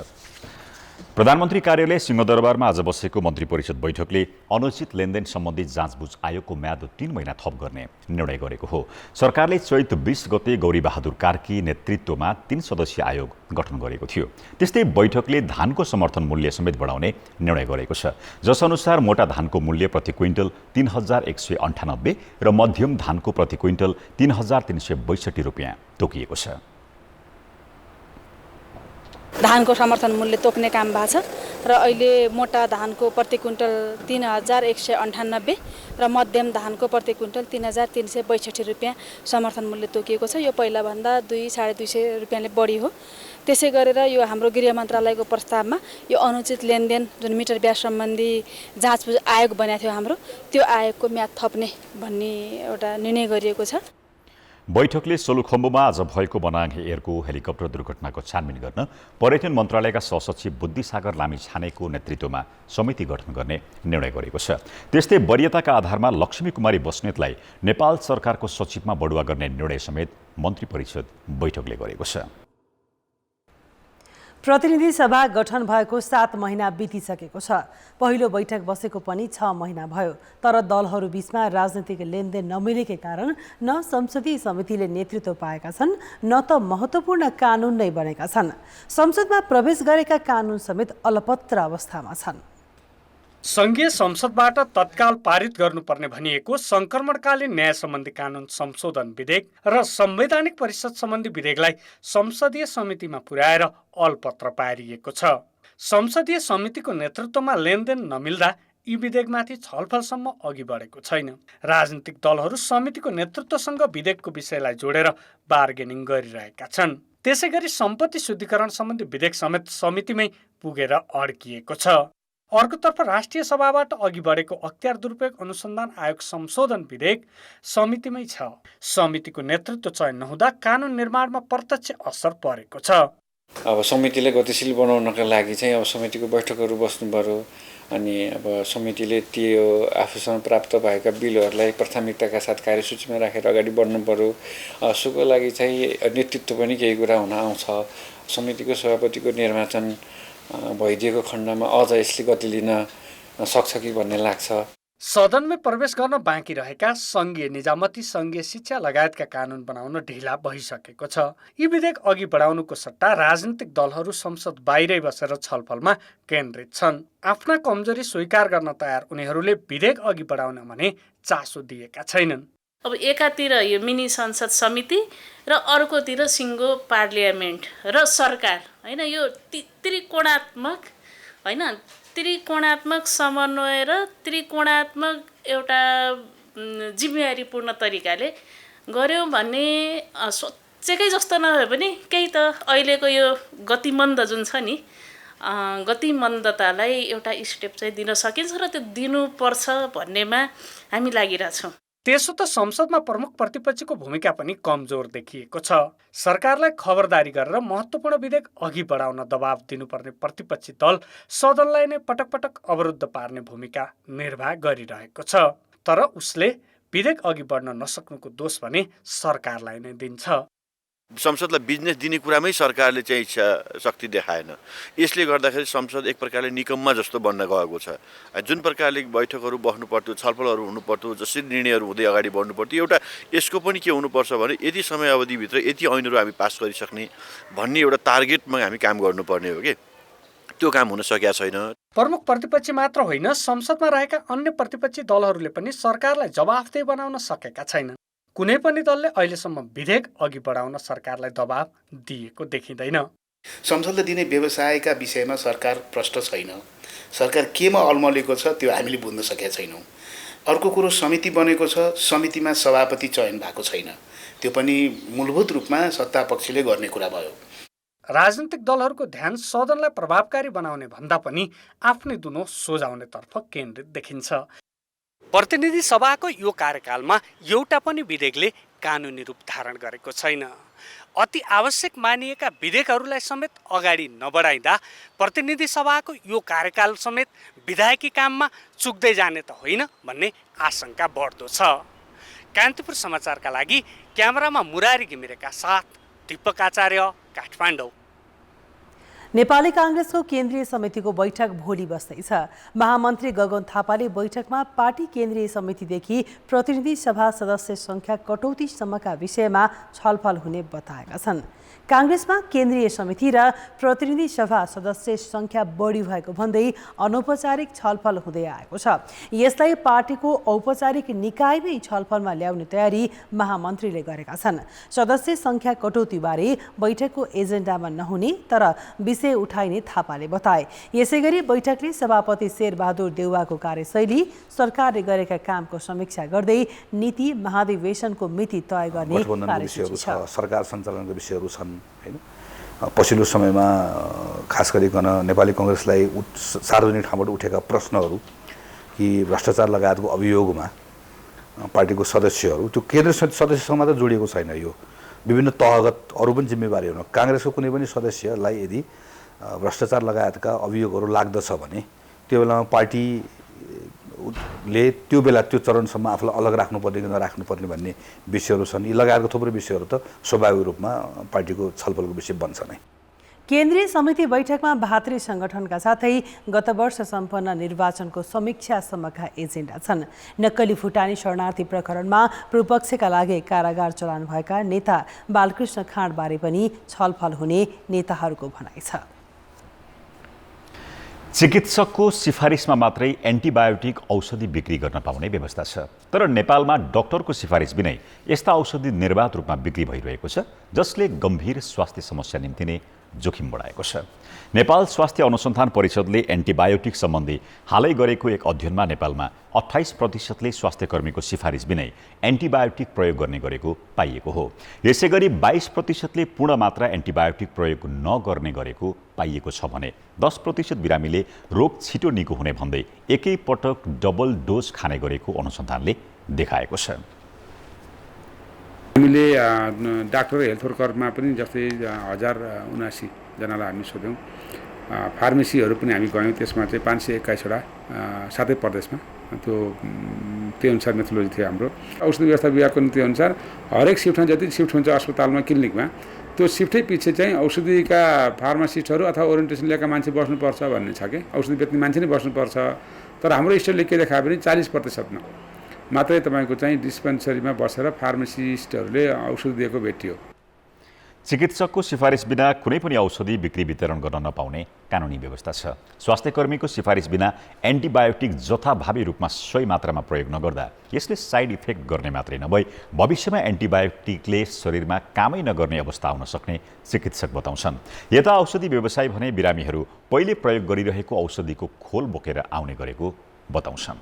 प्रधानमन्त्री कार्यालय सिंहदरबारमा आज बसेको मन्त्री परिषद बैठकले अनुचित लेनदेन सम्बन्धी जाँचबुझ आयोगको म्याद 3 महिना थप गर्ने निर्णय गरेको हो। सरकारले चैत 20 गते गौरी बहादुर कार्की नेतृत्वमा 3 सदस्यीय आयोग गठन गरेको थियो। त्यस्तै बैठकले धानको समर्थन मूल्य समेत बढाउने निर्णय गरेको छ, जसअनुसार मोटा धानको मूल्य प्रति क्विन्टल 3,198 र मध्यम धानको प्रति क्विन्टल 3,362 रुपियाँ तोकिएको छ। धानको समर्थन मूल्य तोक्ने काम भएको छ र अहिले मोटा धानको प्रति क्विन्टल 3,198 र मध्यम धानको प्रति क्विन्टल 3,362 रुपियाँ समर्थन मूल्य तोकिएको छ। यो पहिलाभन्दा 200-250 रुपियाँले बढी हो। त्यसै गरेर यो हाम्रो गृह मन्त्रालयको प्रस्तावमा यो अनुचित लेनदेन जुन मिटर ब्याज सम्बन्धी जाँचबुझ आयोग बनाएको थियो हाम्रो, त्यो आयोगको म्याद थप्ने भन्ने एउटा निर्णय गरिएको छ। बैठकले सोलुखम्बुमा आज भएको मनाङ एयरको हेलिकप्टर दुर्घटनाको छानबिन गर्न पर्यटन मन्त्रालयका सहसचिव बुद्धिसागर लामिछानेको नेतृत्वमा समिति गठन गर्ने निर्णय गरेको छ। त्यस्तै वरियताका आधारमा लक्ष्मी कुमारी बस्नेतलाई नेपाल सरकारको सचिवमा बढुवा गर्ने निर्णय समेत मन्त्री परिषद बैठकले गरेको छ। प्रतिनिधि सभा गठन भएको 7 महिना बितिसकेको छ। पहिलो बैठक बसेको पनि 6 महिना भयो, तर दलहरू बीचमा राजनीतिक लेनदेन नमिलेकै कारण न संसदीय समितिले नेतृत्व पाएका छन् न त महत्त्वपूर्ण कानुन नै बनेका छन्। संसदमा प्रवेश गरेका कानुन समेत अलपत्र अवस्थामा छन्। संघीय संसदबाट तत्काल पारित गर्नुपर्ने भनिएको संक्रमणकालीन न्याय सम्बन्धी कानुन संशोधन विधेयक र संवैधानिक परिषद सम्बन्धी विधेयकलाई संसदीय समितिमा पुर्याएर अलपत्र पारिएको छ। संसदीय समितिको नेतृत्वमा लेनदेन नमिल्दा यी विधेयकमाथि छलफलसम्म अघि बढेको छैन। राजनीतिक दलहरू समितिको नेतृत्वसँग विधेयकको विषयलाई जोडेर बार्गेनिङ गरिरहेका छन्। त्यसैगरी सम्पत्ति शुद्धिकरण सम्बन्धी विधेयक समेत समितिमै पुगेर अड्किएको छ। अर्कोतर्फ राष्ट्रिय सभाबाट अघि बढेको अख्तियार दुरुपयोग अनुसन्धान आयोग संशोधन विधेयक समितिमै छ। समितिको नेतृत्व चयन नहुँदा कानुन निर्माणमा प्रत्यक्ष असर परेको छ। अब समितिले गतिशील बनाउनका लागि चाहिँ अब समितिको बैठकहरू बस्नु पर्यो। अनि अब समितिले त्यो आफूसँग प्राप्त भएका बिलहरूलाई प्राथमिकताका साथ कार्यसूचीमा राखेर अगाडि बढ्नु पर्यो। यसको लागि चाहिँ नेतृत्व पनि केही कुरा हुन आउँछ। समितिको सभापतिको निर्वाचन भइदिएको खण्डमा अझ यसले गति लिन सक्छ कि भन्ने लाग्छ। सदनमै प्रवेश गर्न बाँकी रहेका संघीय निजामती, संघीय शिक्षा लगायतका कानुन बनाउन ढिला भइसकेको छ। यी विधेयक अघि बढाउनुको सट्टा राजनीतिक दलहरू संसद बाहिरै बसेर छलफलमा केन्द्रित छन्। आफ्ना कमजोरी स्वीकार गर्न तयार उनीहरूले विधेयक अघि बढाउन भने चासो दिएका छैनन्। अब एकातिर यो मिनी संसद समिति र अर्कोतिर सिङ्गो पार्लियामेन्ट र सरकार, होइन, यो त्रिकोणात्मक, होइन, त्रिकोणात्मक समन्वय र त्रिकोणात्मक एउटा जिम्मेवारीपूर्ण तरिकाले गऱ्यौँ भन्ने सोचेकै जस्तो नभए पनि केही त अहिलेको यो गतिमन्द जुन छ नि, गतिमन्दतालाई एउटा स्टेप चाहिँ दिन सकिन्छ र त्यो दिनुपर्छ भन्नेमा हामी लागिरहेछौँ। त्यसो त संसदमा प्रमुख प्रतिपक्षको भूमिका पनि कमजोर देखिएको छ। सरकारलाई खबरदारी गरेर महत्त्वपूर्ण विधेयक अघि बढाउन दबाब दिनुपर्ने प्रतिपक्षी दल सदनलाई नै पटक पटक अवरुद्ध पार्ने भूमिका निर्वाह गरिरहेको छ। तर उसले विधेयक अघि बढ्न नसक्नुको दोष भने सरकारलाई नै दिन्छ। संसदलाई बिजनेस दिने कुरामै सरकारले चाहिँ शक्ति देखाएन। यसले गर्दाखेरि संसद एक प्रकारले निकम्मा जस्तो बन्न गएको छ। जुन प्रकारले बैठकहरू बस्नु पर्थ्यो, छलफलहरू हुनु पर्थ्यो, जसरी निर्णयहरू हुँदै अगाडि बढ्नु पर्थ्यो, एउटा यसको पनि के हुनुपर्छ भने यति समय अवधिभित्र यति ऐनहरू हामी पास गरिसक्ने भन्ने एउटा टार्गेटमा हामी काम गर्नुपर्ने हो कि त्यो काम हुन सकेका छैन। प्रमुख प्रतिपक्षी मात्र होइन, संसदमा रहेका अन्य प्रतिपक्षी दलहरूले पनि सरकारलाई जवाफदेही बनाउन सकेका छैनन्। कुनै पनि दलले अहिलेसम्म विधेयक अघि बढाउन सरकारलाई दबाब दिएको देखिँदैन। संसदले दिने व्यवसायका विषयमा सरकार प्रष्ट छैन। सरकार केमा अल्मलेको छ त्यो हामीले बुझ्न सकेका छैनौँ। अर्को कुरो, समिति बनेको छ, समितिमा सभापति चयन भएको छैन। त्यो पनि मूलभूत रूपमा सत्तापक्षले गर्ने कुरा भयो। राजनीतिक दलहरूको ध्यान सदनलाई प्रभावकारी बनाउने भन्दा पनि आफ्नै दुनो सोझाउनेतर्फ केन्द्रित देखिन्छ। प्रतिनिधि सभाको यो कार्यकालमा एउटा पनि विधेयकले कानुनी रूप धारण गरेको छैन। अति आवश्यक मानिएका विधेयकहरूलाई समेत अगाडि नबढाइँदा प्रतिनिधि सभाको यो कार्यकाल समेत विधायकी काममा चुक्दै जाने त होइन भन्ने आशंका बढ्दो छ। कान्तिपुर समाचारका लागि क्यामेरामा मुरारी घिमिरेका साथ दीपक आचार्य, काठमाडौँ। नेपाली कांग्रेसको केन्द्रीय समितिको बैठक भोलि बस्दैछ। महामन्त्री गगन थापाले बैठकमा पार्टी केन्द्रीय समितिदेखि प्रतिनिधि सभा सदस्य संख्या कटौतीसम्मका विषयमा छलफल हुने बताएका छन्। कांग्रेसमा केन्द्रीय समिति र प्रतिनिधि सभा सदस्य संख्या बढी भएको भन्दै अनौपचारिक छलफल हुँदै आएको छ। यसलाई पार्टीको औपचारिक निकायमै छलफलमा ल्याउने तयारी महामन्त्रीले गरेका छन्। सदस्य संख्या कटौतीबारे बैठकको एजेन्डामा नहुने तर विषय उठाइने थापाले बताए। यसैगरी बैठकले सभापति शेरबहादुर देउवाको कार्यशैली, सरकारले गरेका कामको समीक्षा गर्दै नीति महाधिवेशनको मिति तय गर्ने कार्यसूची छ। सरकार सञ्चालनका विषयहरू छन् हैन। पछिल्लो समयमा खास गरिकन नेपाली कांग्रेसलाई सार्वजनिक ठाउँबाट उठेका प्रश्नहरू कि भ्रष्टाचार लगायतको अभियोगमा पार्टीको सदस्यहरू त्यो केन्द्र सदस्यसँग मात्र जोडिएको छैन। यो विभिन्न तहगत अरू पनि जिम्मेवारीहरू काङ्ग्रेसको कुनै पनि सदस्यलाई यदि भ्रष्टाचार लगायतका अभियोगहरू लाग्दछ भने त्यो बेलामा पार्टीले त्यो बेला त्यो चरणसम्म आफूलाई अलग राख्नुपर्ने कि नराख्नुपर्ने भन्ने विषयहरू छन्। यी लगायतको थुप्रै विषयहरू त स्वाभाविक रूपमा पार्टीको छलफलको विषय बन्छ नै। केन्द्रीय समिति बैठकमा भातृ संगठनका साथै गत वर्ष सम्पन्न निर्वाचनको समीक्षासम्मका एजेन्डा छन्। नक्कली फुटानी शरणार्थी प्रकरणमा पूर्वपक्षका लागि कारागार चलान भएका नेता बालकृष्ण खाँडबारे पनि छलफल हुने नेताहरूको भनाइ छ। चिकित्सकको सिफारिसमा मात्रै एन्टिबायोटिक औषधि बिक्री गर्न पाउने व्यवस्था छ, तर नेपालमा डाक्टरको सिफारिस बिनै यस्ता औषधि निर्बाध रूपमा बिक्री भइरहेको छ, जसले गम्भीर स्वास्थ्य समस्या निम्ति नै जोखिम बढाएको छ। नेपाल स्वास्थ्य अनुसन्धान परिषदले एन्टिबायोटिक सम्बन्धी हालै गरेको एक अध्ययनमा नेपालमा 28%ले स्वास्थ्यकर्मीको सिफारिस बिनै एन्टिबायोटिक प्रयोग गर्ने गरेको पाइएको हो। यसैगरी 22%ले पूर्ण मात्रा एन्टिबायोटिक प्रयोग नगर्ने गरेको पाइएको छ भने 10% बिरामीले रोग छिटो निको हुने भन्दै एकै पटक डबल डोज खाने गरेको अनुसन्धानले देखाएको छ। हामीले डाक्टर हेल्थ वर्करमा पनि जस्तै 1079 जनालाई हामी सोध्यौँ। फार्मेसीहरू पनि हामी गयौँ, त्यसमा चाहिँ 521वटा 7 प्रदेशमा त्यो अनुसार मेथोलोजी थियो हाम्रो। औषधि व्यवस्था विभागको नीति अनुसार हरेक सिफ्टमा जति सिफ्ट हुन्छ अस्पतालमा क्लिनिकमा त्यो सिफ्टै पछि चाहिँ औषधिका फार्मासिस्टहरू अथवा ओरिएन्टेसन लिएका मान्छे बस्नुपर्छ भन्ने छ कि औषधि बेच्ने मान्छे नै बस्नुपर्छ। तर हाम्रो स्टोरले के देखायो भने 40%मा मात्रै तपाईँको चाहिँ डिस्पेन्सरीमा बसेर फार्मासिस्टहरूले औषधि दिएको भेटियो। चिकित्सकको सिफारिस बिना कुनै पनि औषधि बिक्री वितरण गर्न नपाउने कानुनी व्यवस्था छ। स्वास्थ्यकर्मीको सिफारिस बिना एन्टिबायोटिक जथाभावी रूपमा सही मात्रामा प्रयोग नगर्दा यसले साइड इफेक्ट गर्ने मात्रै नभई भविष्यमा एन्टिबायोटिकले शरीरमा कामै नगर्ने अवस्था आउन सक्ने चिकित्सक बताउँछन्। यता औषधि व्यवसाय भने बिरामीहरू पहिले प्रयोग गरिरहेको औषधिको खोल बोकेर आउने गरेको बताउँछन्।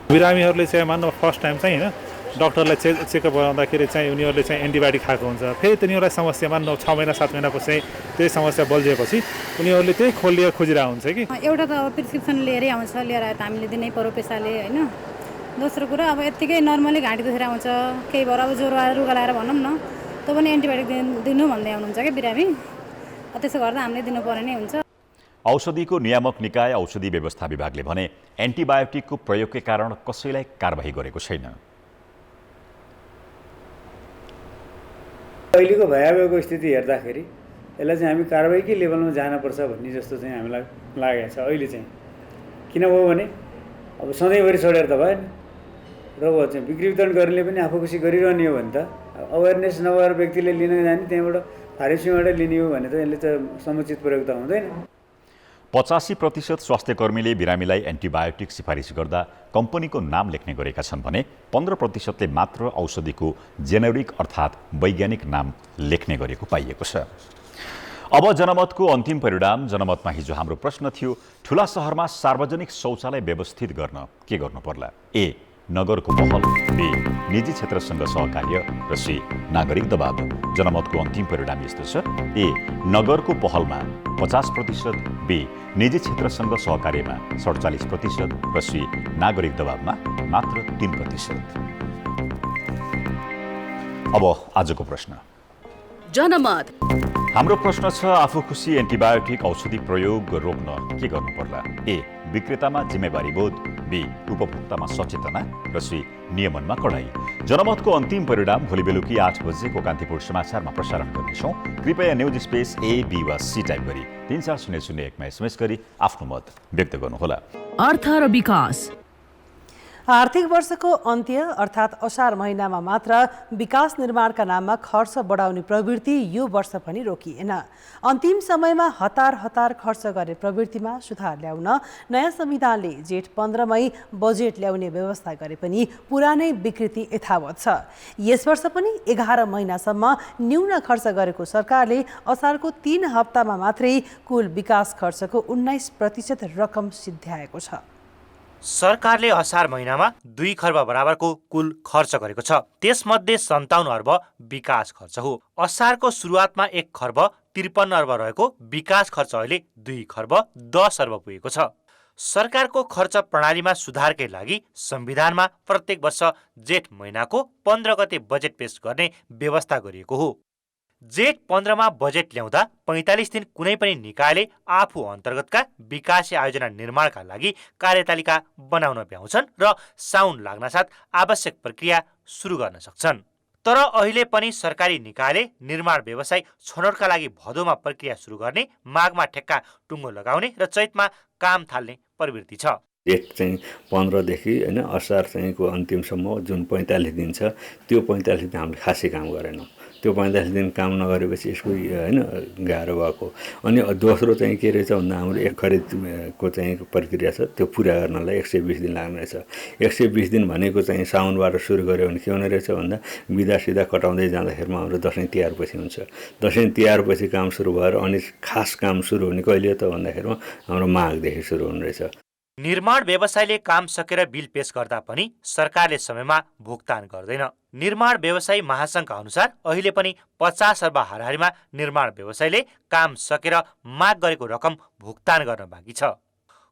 बिरामीहरूले चाहिँ मान्नु फर्स्ट टाइम चाहिँ होइन डक्टरलाई चेकअप गराउँदाखेरि चाहिँ उनीहरूले चाहिँ एन्टिबायोटिक खाएको हुन्छ। फेरि तिनीहरूलाई समस्या मान्नु 6 महिना 7 महिनापछि त्यही समस्या बल्झिएपछि उनीहरूले त्यही खोल लिएर खोजिरहेको हुन्छ कि एउटा त अब प्रिस्क्रिप्सन लिएरै आउँछ, लिएर आयो त हामीले दिनै पर्यो पैसाले होइन। दोस्रो कुरा अब यत्तिकै नर्मली घाँटी दुखेर आउँछ, केही भएर अब ज्वरो आएर रुगा लगाएर भनौँ न त्यो पनि एन्टिबायोटिक दिनु भन्दै आउनुहुन्छ कि बिरामी। त्यसो गर्दा हामीले दिनुपर्ने नै हुन्छ। औषधिको नियामक निकाय औषधि व्यवस्था विभागले भने एन्टिबायोटिकको प्रयोगकै कारण कसैलाई कारबाही गरेको छैन। अहिलेको भयावहको स्थिति हेर्दाखेरि यसलाई चाहिँ हामी कारबाहीकै लेभलमा जानुपर्छ भन्ने जस्तो चाहिँ हामीलाई लागेको छ अहिले चाहिँ। किन भयो भने अब सधैँभरि छोडेर त भएन र चाहिँ बिक्री वितरण गर्नेले पनि आफू खुसी गरिरहने हो भने त अवेरनेस नभएर व्यक्तिले लिन जाने त्यहाँबाट फार्मेसीबाट लिने हो भने त यसले त समुचित प्रयोग त हुँदैन। 85% स्वास्थ्यकर्मीले बिरामीलाई एन्टिबायोटिक सिफारिस गर्दा कम्पनीको नाम लेख्ने गरेका छन् भने 15%ले मात्र औषधिको जेनेरिक अर्थात् वैज्ञानिक नाम लेख्ने गरेको पाइएको छ। अब जनमतको अन्तिम परिणाम। जनमतमा हिजो हाम्रो प्रश्न थियो, ठुला सहरमा सार्वजनिक शौचालय व्यवस्थित गर्न के गर्नु पर्ला? ए. नगरको पहल, बी. निजी क्षेत्रसँग सहकार्य र सी. नागरिक दबाव। जनमतको अन्तिम परिणाम यस्तो छ, ए. नगरको पहलमा 50%, बी. निजी क्षेत्रसँग सहकार्यमा 47% र सी. नागरिक दबावमा मात्र 3%। अब आजको प्रश्न। जनमत हाम्रो प्रश्न छ, आफू खुसी एन्टिबायोटिक औषधि प्रयोग रोक्न के गर्नु पर्ला? ए. विक्रेतामा जिम्मेवारी बोध, बी. उपभोक्तामा सचेतना र सी. नियमनमा कडाई। जनमतको अन्तिम परिणाम भोलि बेलुकी 8 बजेको कान्तिपुर समाचारमा प्रसारण गर्नेछौँ। कृपया न्युज स्पेस ए, बी वा सी टाइप गरी 34001मा एसएमएस गरी आफ्नो मत व्यक्त गर्नुहोला। अर्थ र विकास। आर्थिक वर्षको अन्त्य अर्थात् असार महिनामा मात्र विकास निर्माणका नाममा खर्च बढाउने प्रवृत्ति यो वर्ष पनि रोकिएन। अन्तिम समयमा हतार खर्च गर्ने प्रवृत्तिमा सुधार ल्याउन नयाँ संविधानले जेठ 15मै बजेट ल्याउने व्यवस्था गरे पनि पुरानै विकृति यथावत छ। यस वर्ष पनि 11 महिनासम्म न्यून खर्च गरेको सरकारले असारको 3 हप्तामा मात्रै कुल विकास खर्चको 19% रकम सिद्ध्याएको छ। सरकारले असार महिनामा 2 खर्ब बराबरको कुल खर्च गरेको छ। त्यसमध्ये 57 अर्ब विकास खर्च हो। असारको सुरुवातमा 1 खर्ब 53 अर्ब रहेको विकास खर्च अहिले 2 खर्ब 10 अर्ब पुगेको छ। सरकारको खर्च प्रणालीमा सुधारकै लागि संविधानमा प्रत्येक वर्ष जेठ महिनाको 15 गते बजेट पेश गर्ने व्यवस्था गरिएको हो। जेठ 15 मा बजेट ल्याउँदा 45 दिन कुनै पनि निकायले आफू अन्तर्गतका विकास आयोजना निर्माणका लागि कार्यतालिका बनाउन भ्याउँछन् र साउन लाग्नासाथ आवश्यक प्रक्रिया सुरु गर्न सक्छन्। तर अहिले पनि सरकारी निकायले निर्माण व्यवसाय छनौटका लागि भदौमा प्रक्रिया सुरु गर्ने, माघमा ठेक्का टुङ्गो लगाउने र चैतमा काम थाल्ने प्रवृत्ति छ। जेठ चाहिँ 15 देखि हैन असार चाहिँको अन्तिमसम्म जुन 45 दिन छ, त्यो 45 दिन हामीले खासै काम गरेनौँ। त्यो 45 दिन काम नगरेपछि यसको हैन गाह्रो भएको। अनि दोस्रो चाहिँ के रहेछ भन्दा हाम्रो एक खरिदको चाहिँ प्रक्रिया छ, त्यो पुरा गर्नलाई 120 दिन लाग्ने रहेछ। 120 दिन भनेको चाहिँ साउनबाट सुरु गर्यो भने के हुने रहेछ भन्दा बिदा सिधा कटाउँदै जाँदाखेरिमा हाम्रो दसैँ तिहार पछि हुन्छ। दसैँ तिहार पछि काम सुरु भएर अनि खास काम सुरु हुने कहिले त भन्दाखेरिमा हाम्रो माघदेखि सुरु हुने रहेछ। निर्माण व्यवसायले काम सकेर बिल पेश गर्दा पनि सरकारले समयमा भुक्तान गर्दैन। निर्माण व्यवसायी महासङ्घका अनुसार अहिले पनि 50 अर्ब हाराहारीमा निर्माण व्यवसायले काम सकेर माग गरेको रकम भुक्तान गर्न बाँकी छ।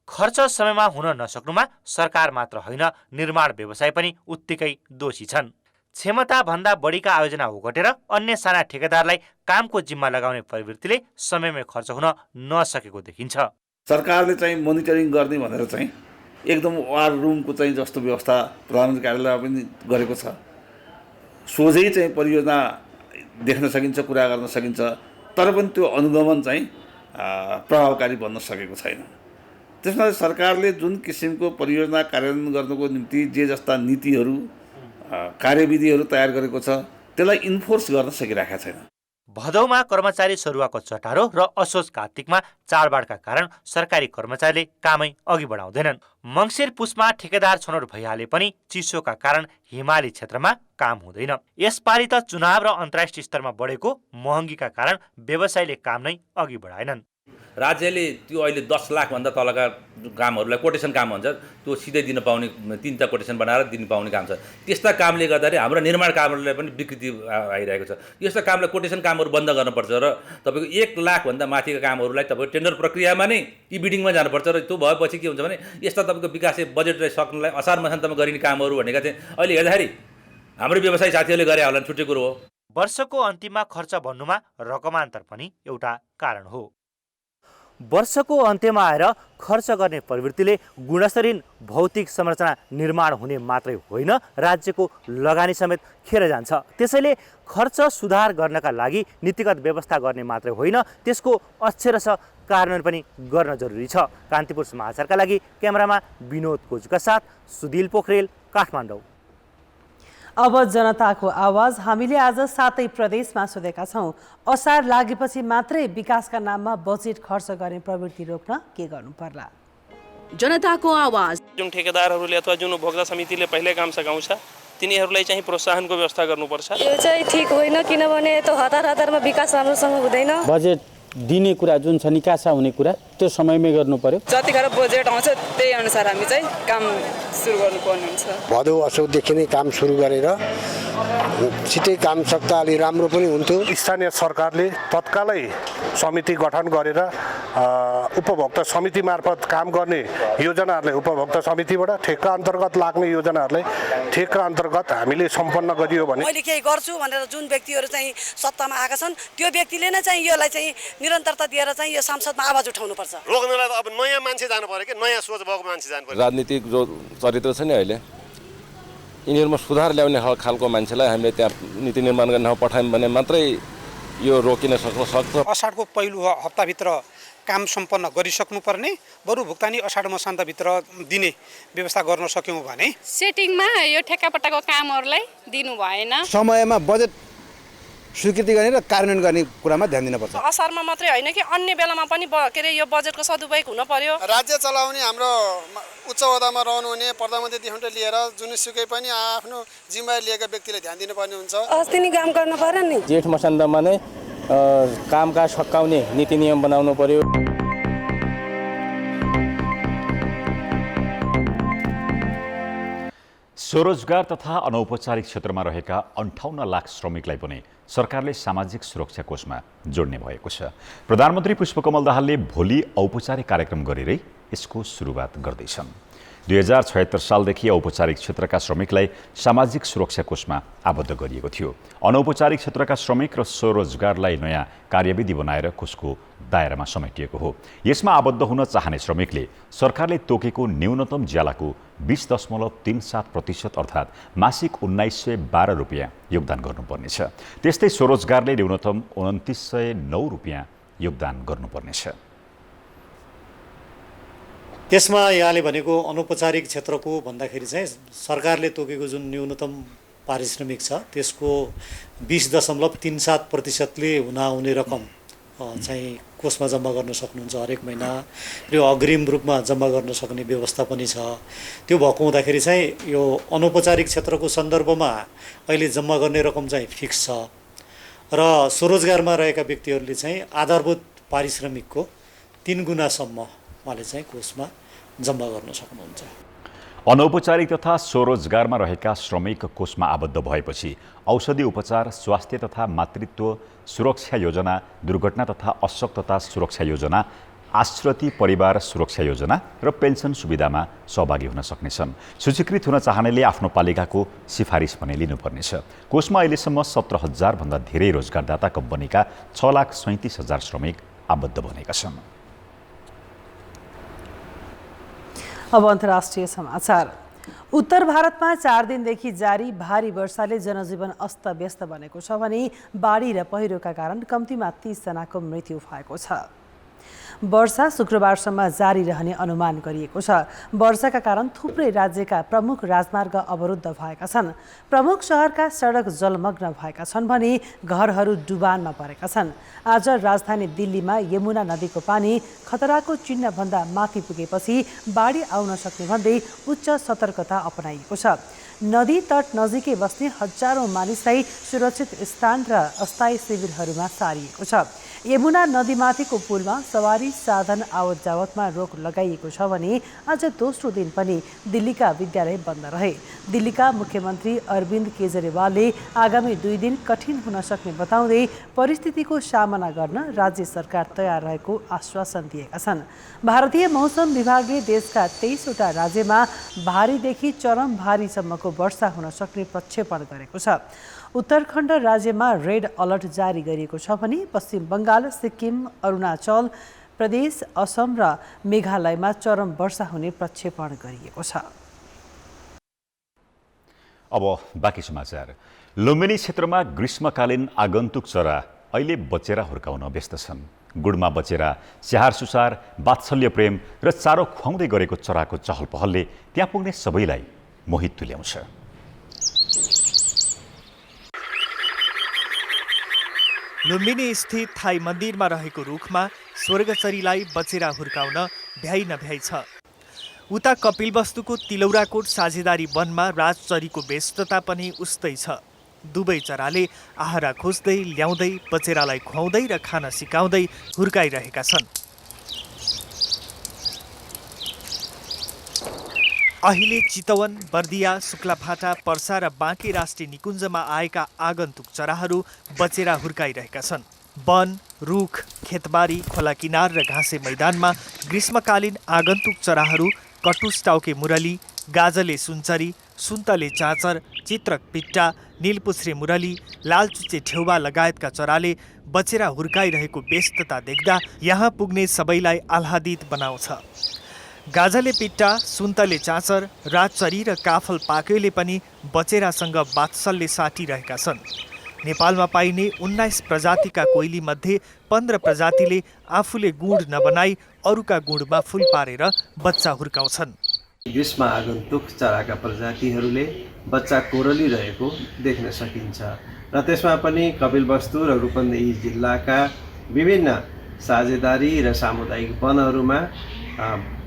खर्च समयमा हुन नसक्नुमा सरकार मात्र होइन, निर्माण व्यवसाय पनि उत्तिकै दोषी छन्। क्षमताभन्दा बढीका आयोजना ओगटेर अन्य साना ठेकेदारलाई कामको जिम्मा लगाउने प्रवृत्तिले समयमै खर्च हुन नसकेको देखिन्छ। सरकारले चाहिँ मोनिटरिङ गर्ने भनेर चाहिँ एकदम वार रुमको चाहिँ जस्तो व्यवस्था प्रधानमन्त्री कार्यालयमा पनि गरेको छ। सोझै चाहिँ परियोजना देख्न सकिन्छ, कुरा गर्न सकिन्छ, तर पनि त्यो अनुगमन चाहिँ प्रभावकारी बन्न सकेको छैन। त्यसमा सरकारले जुन किसिमको परियोजना कार्यान्वयन गर्नको निम्ति जे जस्ता नीतिहरू कार्यविधिहरू तयार गरेको छ त्यसलाई इन्फोर्स गर्न सकिरहेका छैन। भदौमा कर्मचारी सरुवाको चटारो र असोज कार्तिकमा चाडबाडका कारण सरकारी कर्मचारीले कामै अघि बढाउँदैनन्। मङ्सिर पुसमा ठेकेदार छनौट भइहाले पनि चिसोका कारण हिमाली क्षेत्रमा काम हुँदैन। यसपालि त चुनाव र अन्तर्राष्ट्रिय स्तरमा बढेको महँगीका कारण व्यवसायले काम नै अघि बढाएनन्। राज्यले त्यो अहिले 10 लाखभन्दा तलका कामहरूलाई कोटेसन काम भन्छ, त्यो सिधै दिन पाउने 3टा कोटेसन बनाएर दिन पाउने काम छ। त्यस्ता कामले गर्दाखेरि हाम्रो निर्माण कामहरूलाई पनि विकृति आइरहेको छ। यस्ता कामलाई कोटेसन कामहरू बन्द गर्नुपर्छ र तपाईँको 1 लाखभन्दा माथिका कामहरूलाई तपाईँको टेन्डर प्रक्रियामा नै बिडिङमा जानुपर्छ र त्यो भएपछि के हुन्छ भने यस्ता तपाईँको विकास बजेटलाई सक्नलाई असार मसान्तमा गरिने कामहरू भनेका चाहिँ अहिले हेर्दाखेरि हाम्रो व्यवसायी साथीहरूले गरे होला छुट्टै कुरो हो। वर्षको अन्तिममा खर्च बन्नुमा रकमान्तर पनि एउटा कारण हो। वर्षको अन्त्यमा आएर खर्च गर्ने प्रवृत्तिले गुणस्तरीय भौतिक संरचना निर्माण हुने मात्रै होइन, राज्यको लगानी समेत खेर जान्छ। त्यसैले खर्च सुधार गर्नका लागि नीतिगत व्यवस्था गर्ने मात्रै होइन, त्यसको अक्षरशः कार्यान्वयन पनि गर्न जरुरी छ। कान्तिपुर समाचारका लागि क्यामेरामा विनोद कोजुका साथ सुदिल पोखरेल, काठमाडौँ। अब जनताको आवाज। हामीले आज 7 प्रदेशमा सोधेका छौँ, असार लागेपछि मात्रै विकासका नाममा बजेट खर्च गर्ने प्रवृत्ति रोक्न के गर्नु पर्ला? जनताको आवाज। जुन ठेकेदारहरूले अथवा जुन उपभोक्ता समितिले पहिले काम सघाउँछ तिनीहरूलाई चाहिँ प्रोत्साहनको व्यवस्था गर्नुपर्छ। यो चाहिँ ठिक होइन, किनभने यता हतारमा विकास राम्रोसँग हुँदैन। बजेट दिने कुरा जुन छ, निकासा हुने कुरा त्यो समयमै गर्नु पर्यो। जतिखेर बजेट आउँछ त्यही अनुसार हामी चाहिँ काम सुरु गर्नुपर्ने हुन्छ। भदौ असोजदेखि नै काम सुरु गरेर छिटै काम सक्दा अलि राम्रो पनि हुन्थ्यो। स्थानीय सरकारले तत्कालै समिति गठन गरेर उपभोक्ता समिति मार्फत काम गर्ने योजनाहरूलाई उपभोक्ता समितिबाट ठेक्का अन्तर्गत लाग्ने योजनाहरूलाई ठेक्का अन्तर्गत हामीले सम्पन्न गरियो भने मैले केही गर्छु भनेर जुन व्यक्तिहरू चाहिँ सत्तामा आएका छन् त्यो व्यक्तिले नै चाहिँ यसलाई चाहिँ निरन्तरता दिएर चाहिँ यो संसदमा आवाज उठाउनु पर्छ। रोक्नलाई त अब नयाँ मान्छे जानु पर्यो कि नयाँ सोच भएको मान्छे जानु पर्यो। राजनीतिक जो चरित्र छ नि अहिले यिनीहरूमा सुधार ल्याउने खालको मान्छेलाई हामीले त्यहाँ नीति निर्माण गर्ने ठाउँ पठायौँ भने मात्रै यो रोकिन सक्छ। असाढको पहिलो हप्ताभित्र काम सम्पन्न गरिसक्नुपर्ने, बरु भुक्तानी असाढ मसान्तभित्र दिने व्यवस्था गर्न सक्यौँ भने सेटिङमा यो ठेक्कापट्टाको कामहरूलाई दिनु भएन। समयमा बजेट स्वीकृति गर्ने र कार्यान्वयन गर्ने कुरामा ध्यान दिनुपर्छ। असारमा मात्रै होइन कि अन्य बेलामा पनि के अरे यो बजेटको सदुपयोग हुन पर्यो। राज्य चलाउने हाम्रो उच्च ओहदामा रहनुहुने प्रधानमन्त्रीदेखि लिएर जुनसुकै पनि आफ्नो जिम्मेवारी लिएका व्यक्तिले ध्यान दिनुपर्ने हुन्छ। अस्ति नै काम गर्न पर्यो नि। जेठ मसान्तमा नै कामकाज सकाउने नीति नियम बनाउनु पर्यो। स्वरोजगार तथा अनौपचारिक क्षेत्रमा रहेका 58 लाख श्रमिकलाई पनि सरकारले सामाजिक सुरक्षा कोषमा जोड्ने भएको छ। प्रधानमन्त्री पुष्पकमल दाहालले भोलि औपचारिक कार्यक्रम गरेरै यसको सुरुवात गर्दैछन्। 2076 सालदेखि औपचारिक क्षेत्रका श्रमिकलाई सामाजिक सुरक्षा कोषमा आबद्ध गरिएको थियो। अनौपचारिक क्षेत्रका श्रमिक र स्वरोजगारलाई नयाँ कार्यविधि बनाएर कोषको दायरामा समेटिएको हो। यसमा आबद्ध हुन चाहने श्रमिकले सरकारले तोकेको न्यूनतम ज्यालाको 20.37% अर्थात् मासिक 1912 रुपियाँ योगदान गर्नुपर्नेछ। त्यस्तै स्वरोजगारले न्यूनतम 2909 रुपियाँ योगदान गर्नुपर्नेछ। त्यसमा यहाँले भनेको अनौपचारिक क्षेत्रको भन्दाखेरि चाहिँ सरकारले तोकेको जुन न्यूनतम पारिश्रमिक छ त्यसको 20.37%ले हुने रकम चाहिँ कोषमा जम्मा गर्न सक्नुहुन्छ हरेक महिना। यो अग्रिम रूपमा जम्मा गर्न सक्ने व्यवस्था पनि छ। त्यो भएको हुँदाखेरि चाहिँ यो अनौपचारिक क्षेत्रको सन्दर्भमा अहिले जम्मा गर्ने रकम चाहिँ फिक्स छ र स्वरोजगारमा रहेका व्यक्तिहरूले चाहिँ आधारभूत पारिश्रमिकको 3 गुणासम्म उहाँले चाहिँ कोषमा जम्मा गर्न सक्नुहुन्छ। अनौपचारिक तथा स्वरोजगारमा रहेका श्रमिक कोषमा आबद्ध भएपछि औषधि उपचार, स्वास्थ्य तथा मातृत्व सुरक्षा योजना, दुर्घटना तथा अशक्तता सुरक्षा योजना, आश्रित परिवार सुरक्षा योजना र पेन्सन सुविधामा सहभागी हुन सक्नेछन्। सूचीकृत हुन चाहनेले आफ्नो पालिकाको सिफारिस पनि लिनुपर्नेछ। कोषमा अहिलेसम्म 17,000 भन्दा धेरै रोजगारदाता कम्पनीका 6,37,000 श्रमिक आबद्ध बनेका छन्। अब अन्तर्राष्ट्रिय समाचार। उत्तर भारतमा 4 दिनदेखि जारी भारी वर्षाले जनजीवन अस्तव्यस्त बनेको छ भने बाढी र पहिरोका कारण कम्तीमा 30 जनाको मृत्यु भएको छ। वर्षा शुक्रबारसम्म जारी रहने अनुमान गरिएको छ। वर्षाका कारण थुप्रै राज्यका प्रमुख राजमार्ग अवरुद्ध भएका छन्। प्रमुख शहरका सडक जलमग्न भएका छन् भने घरहरू डुबानमा परेका छन्। आज राजधानी दिल्लीमा यमुना नदीको पानी खतराको चिन्हभन्दा माथि पुगेपछि बाढी आउन सक्ने भन्दै उच्च सतर्कता अपनाइएको छ। नदी तट नजिकै बस्ने हजारौं मानिसलाई सुरक्षित स्थान र अस्थायी शिविरहरूमा सारिएको छ। यमुना नदीमाथिको पुलमा सवारी साधन आवत जावतमा रोक लगाइएको छ भने आज दोस्रो दिन पनि दिल्लीका विद्यालय बन्द रहे। दिल्लीका मुख्यमन्त्री अरविन्द केजरीवालले आगामी 2 दिन कठिन हुन सक्ने बताउँदै परिस्थितिको सामना गर्न राज्य सरकार तयार रहेको आश्वासन दिएका छन्। भारतीय मौसम विभागले देशका 23 वटा राज्यमा भारीदेखि चरम भारीसम्मको वर्षा हुन सक्ने प्रक्षेपण गरेको छ। उत्तराखण्ड राज्यमा रेड अलर्ट जारी गरिएको छ भने पश्चिम बङ्गाल, सिक्किम, अरुणाचल प्रदेश, असम र मेघालयमा चरम वर्षा हुने प्रक्षेपण गरिएको छ। अब बाँकी समाचार। लुम्बिनी क्षेत्रमा ग्रीष्मकालीन आगन्तुक चरा अहिले बचेरा हुर्काउन व्यस्त छन्। गुडमा बचेरा, स्याहार सुसार, वात्सल्य प्रेम र चारो खुवाउँदै गरेको चराको चहल पहलले त्यहाँ पुग्ने सबैलाई मोहित तुल्याउँछ। लुम्बिनी स्थित थाई मन्दिरमा रहेको रुखमा स्वर्गचरीलाई बचेरा हुर्काउन भ्याइ नभ्याइ छ। उता कपिलवस्तुको तिलौराकोट साझेदारी वनमा राजचरीको व्यस्तता पनि उस्तै छ। दुवै चराले आहारा खोज्दै ल्याउँदै बचेरालाई खुवाउँदै र खान सिकाउँदै हुर्काइरहेका छन्। अहिले चितवन, बर्दिया, शुक्लाफाटा, पर्सा र बाँके राष्ट्रिय निकुञ्जमा आएका आगन्तुक चराहरू बचेरा हुर्काइरहेका छन्। वन, रुख, खेतबारी, खोला किनार र घाँसे मैदानमा ग्रीष्मकालीन आगन्तुक चराहरू कटुस टाउके मुरली, गाजले सुनचरी, सुन्तले चाँचर, चित्रक पिट्टा, नीलपुछ्रे मुरली, लालचुचे ठेउवा लगायतका चराले बचेरा हुर्काइरहेको व्यस्तता देख्दा यहाँ पुग्ने सबैलाई आह्लादित बनाउँछ। गाजले पिट्टा, सुन्तले चाँचर, राजचरी र काफल पाक्योले पनि बचेरासँग वात्सल्य साटिरहेका छन्। नेपालमा पाइने 19 प्रजातिका कोइली मध्ये 15 प्रजातिले आफूले गुँड नबनाई अरूका गुँडमा फुल पारेर बच्चा हुर्काउँछन्। ग्रीष्म आगन्तुक चराका प्रजातिहरूले बच्चा कोरलिरहेको देख्न सकिन्छ र त्यसमा पनि कपिलवस्तु र रूपन्देही जिल्लाका विभिन्न साझेदारी र सामुदायिक वनहरूमा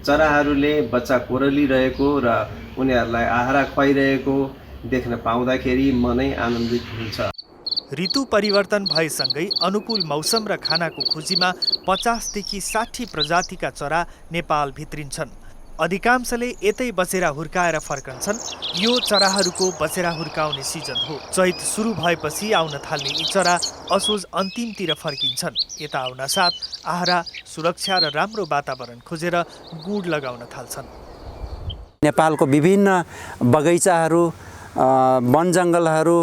चराहरूले बच्चा कोरलिरहेको र उनीहरूलाई आहारा खुवाइरहेको देख्न पाउँदाखेरि मनै आनन्दित हुन्छ। ऋतु परिवर्तन भएसँगै अनुकूल मौसम र खानाको खोजीमा 50 देखि 60 प्रजातिका चरा नेपाल भित्रिन्छन्। अधिकांशले यतै बचेरा हुर्काएर फर्कन्छन्। यो चराहरूको बचेरा हुर्काउने सिजन हो। चैत सुरु भएपछि आउन थाल्ने यी चरा असोज अन्तिमतिर फर्किन्छन्। यता आउन साथ आहारा, सुरक्षा र राम्रो वातावरण खोजेर गुड लगाउन थाल्छन्। नेपालको विभिन्न बगैँचाहरू, वन जङ्गलहरू,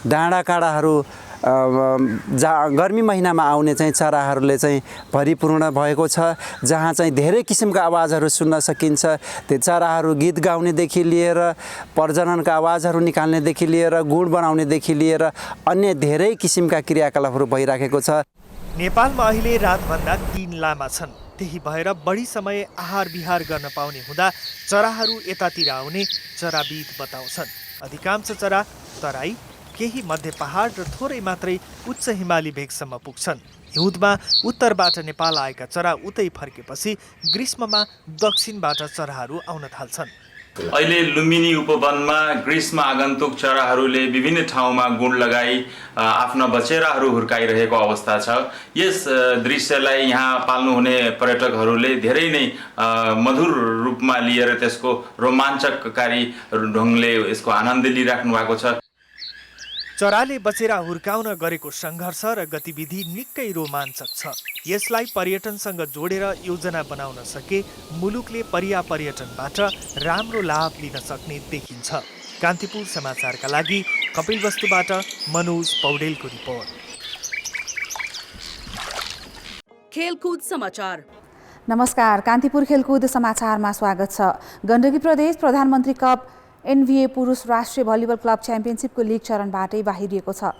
डाँडाकाँडाहरू गर्मी महिनामा आउने चाहिँ चराहरूले चाहिँ भरिपूर्ण भएको छ, जहाँ चाहिँ धेरै किसिमका आवाजहरू सुन्न सकिन्छ। त्यो चराहरू गीत गाउनेदेखि लिएर प्रजननका आवाजहरू निकाल्नेदेखि लिएर गुड बनाउनेदेखि लिएर अन्य धेरै किसिमका क्रियाकलापहरू भइराखेको छ। नेपालमा अहिले रातभन्दा 3 लामा छन्। त्यही भएर बढी समय आहार विहार गर्न पाउने हुँदा चराहरू यतातिर आउने चराविद बताउँछन्। अधिकांश चरा तराई, केही मध्य पहाड र थोरै मात्रै उच्च हिमाली भेगसम्म पुग्छन्। हिउँदमा उत्तरबाट नेपाल आएका चरा उतै फर्केपछि ग्रीष्ममा दक्षिणबाट चराहरू आउन थाल्छन्। अहिले लुम्बिनी उपवनमा ग्रीष्म आगन्तुक चराहरूले विभिन्न ठाउँमा गुण लगाई आफ्ना बचेराहरू हुर्काइरहेको अवस्था छ। यस दृश्यलाई यहाँ पाल्नुहुने पर्यटकहरूले धेरै नै मधुर रूपमा लिएर त्यसको रोमाञ्चककारी ढङ्गले यसको आनन्द लिइराख्नु भएको छ। चराले बचेरा हुर्काउन गरेको सङ्घर्ष र गतिविधि निकै रोमाञ्चक छ। यसलाई पर्यटनसँग जोडेर योजना बनाउन सके मुलुकले पर्यटनबाट राम्रो लाभ लिन सक्ने देखिन्छ। कान्तिपुर समाचारका लागि कपिलवस्तुबाट मनोज पौडेलको रिपोर्ट। खेलकुद समाचार। नमस्कार, कान्तिपुर खेलकुद समाचारमा स्वागत छ। गण्डकी प्रदेश प्रधानमन्त्री कप एनभिए पुरुष राष्ट्रिय भलिबल क्लब च्याम्पियनसिपको लिग चरणबाटै बाहिरिएको छ।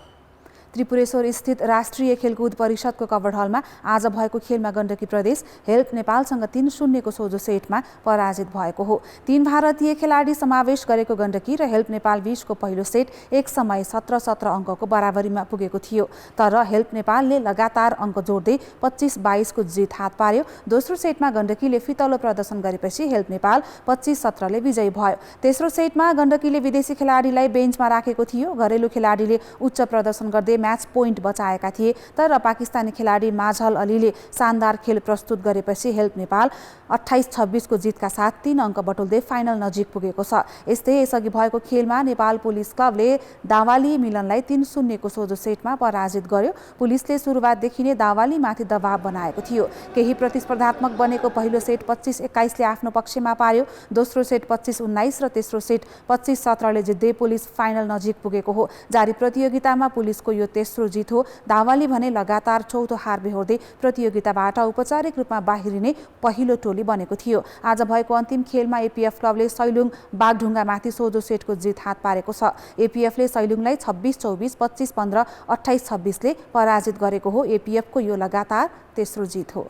त्रिपुरेश्वर स्थित राष्ट्रिय खेलकुद परिषदको कभर हलमा आज भएको खेलमा गण्डकी प्रदेश हेल्प नेपालसँग 3-0 को सोझो सेटमा पराजित भएको हो। 3 भारतीय खेलाडी समावेश गरेको गण्डकी र हेल्प नेपाल बीचको पहिलो सेट एक समय 17-17 अङ्कको बराबरीमा पुगेको थियो। तर हेल्प नेपालले लगातार अङ्क जोड्दै 25-22 को जित हात पार्यो। दोस्रो सेटमा गण्डकीले फितलो प्रदर्शन गरेपछि हेल्प नेपाल 25-17 ले विजयी भयो। तेस्रो सेटमा गण्डकीले विदेशी खेलाडीलाई बेन्चमा राखेको थियो। घरेलु खेलाडीले उच्च प्रदर्शन गर्दै म्याच पोइन्ट बचाएका थिए। तर पाकिस्तानी खेलाडी माझल अलीले शानदार खेल प्रस्तुत गरेपछि हेल्प नेपाल 28-26 को जितका साथ 3 अङ्क बटुल्दै फाइनल नजिक पुगेको छ। यस्तै यसअघि भएको खेलमा नेपाल पुलिस क्लबले दावाली मिलनलाई 3-0 को सोझो सेटमा पराजित गर्यो। पुलिसले सुरुवातदेखि नै दावालीमाथि दबाव बनाएको थियो। केही प्रतिस्पर्धात्मक बनेको पहिलो सेट 25-21 ले आफ्नो पक्षमा पार्यो। दोस्रो सेट 25-19 र तेस्रो सेट 25-17 ले जित्दै पुलिस फाइनल नजिक पुगेको हो। जारी प्रतियोगितामा पुलिसको यो तेस्रो जित हो। दावाली भने लगातार चौथो हार बेहोर्दै प्रतियोगिताबाट औपचारिक रूपमा बाहिरिने पहिलो टोली बनेको थियो। आज भएको अन्तिम खेलमा एपीएफ क्लबले सैलुङ बागढुङ्गामाथि सोझो सेटको जित हात पारेको छ। एपीएफले सैलुङलाई 26-24, 25-15, 28-26 ले पराजित गरेको हो। एपीएफको यो लगातार तेस्रो जित हो।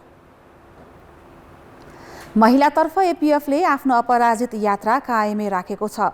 महिलातर्फ एपीएफले आफ्नो अपराजित यात्रा कायमै राखेको छ।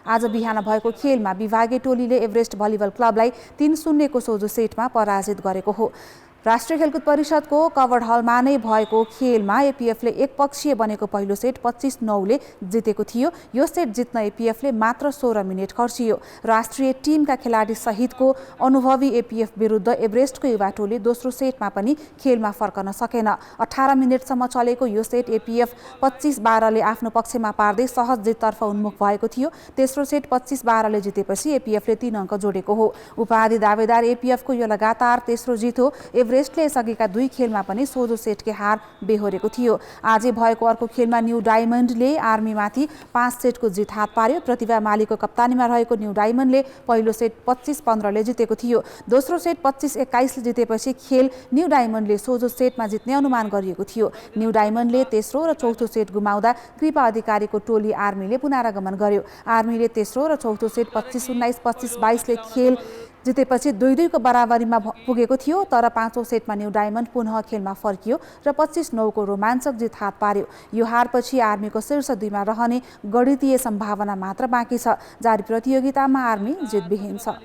आज बिहान भएको खेलमा विभागीय टोलीले एभरेस्ट भलिबल क्लबलाई 3-0 को सोझो सेटमा पराजित गरेको हो। राष्ट्रिय खेलकुद परिषदको कभर हलमा नै भएको खेलमा एपीएफले एकपक्षीय बनेको पहिलो सेट 25-9 ले जितेको थियो। यो सेट जित्न एपीएफले मात्र 16 मिनेट खर्चियो। राष्ट्रिय टिमका खेलाडी सहितको अनुभवी एपीएफ विरुद्ध एभरेस्टको युवा टोली दोस्रो सेटमा पनि खेलमा फर्कन सकेन। 18 मिनेटसम्म चलेको यो सेट एपीएफ 25-12 ले आफ्नो पक्षमा पार्दै सहज जिततर्फ उन्मुख भएको थियो। तेस्रो सेट 25-12 ले जितेपछि एपीएफले 3 अङ्क जोडेको हो। उपाधि दावेदार एपीएफको यो लगातार तेस्रो जित हो। एभरेस्टले यसअघिका 2 खेलमा पनि सोझो सेटकै हार बेहोरेको थियो। आजै भएको अर्को खेलमा न्यू डायमन्डले आर्मीमाथि 5 सेटको जित हात पार्यो। प्रतिभा मालीको कप्तानीमा रहेको न्यू डायमन्डले पहिलो सेट 25-15 ले जितेको थियो। दोस्रो सेट 25-21 ले जितेपछि खेल न्यू डायमन्डले सोझो सेटमा जित्ने अनुमान गरिएको थियो। न्यू डायमन्डले तेस्रो र चौथो सेट गुमाउँदा कृपा अधिकारीको टोली आर्मीले पुनरागमन गर्यो। आर्मीले तेस्रो र चौथो सेट 25-19, 25-22 ले खेल जितेपछि 2-2 को बराबरीमा पुगेको थियो। तर पाँचौं सेटमा न्यू डायमन्ड पुनः खेलमा फर्कियो र 25-9 को रोमाञ्चक जित हात पार्यो। यो हारपछि आर्मीको शीर्ष 2 मा रहने गणितीय सम्भावना मात्र बाँकी छ। जारी प्रतियोगितामा आर्मी जितविहीन छ।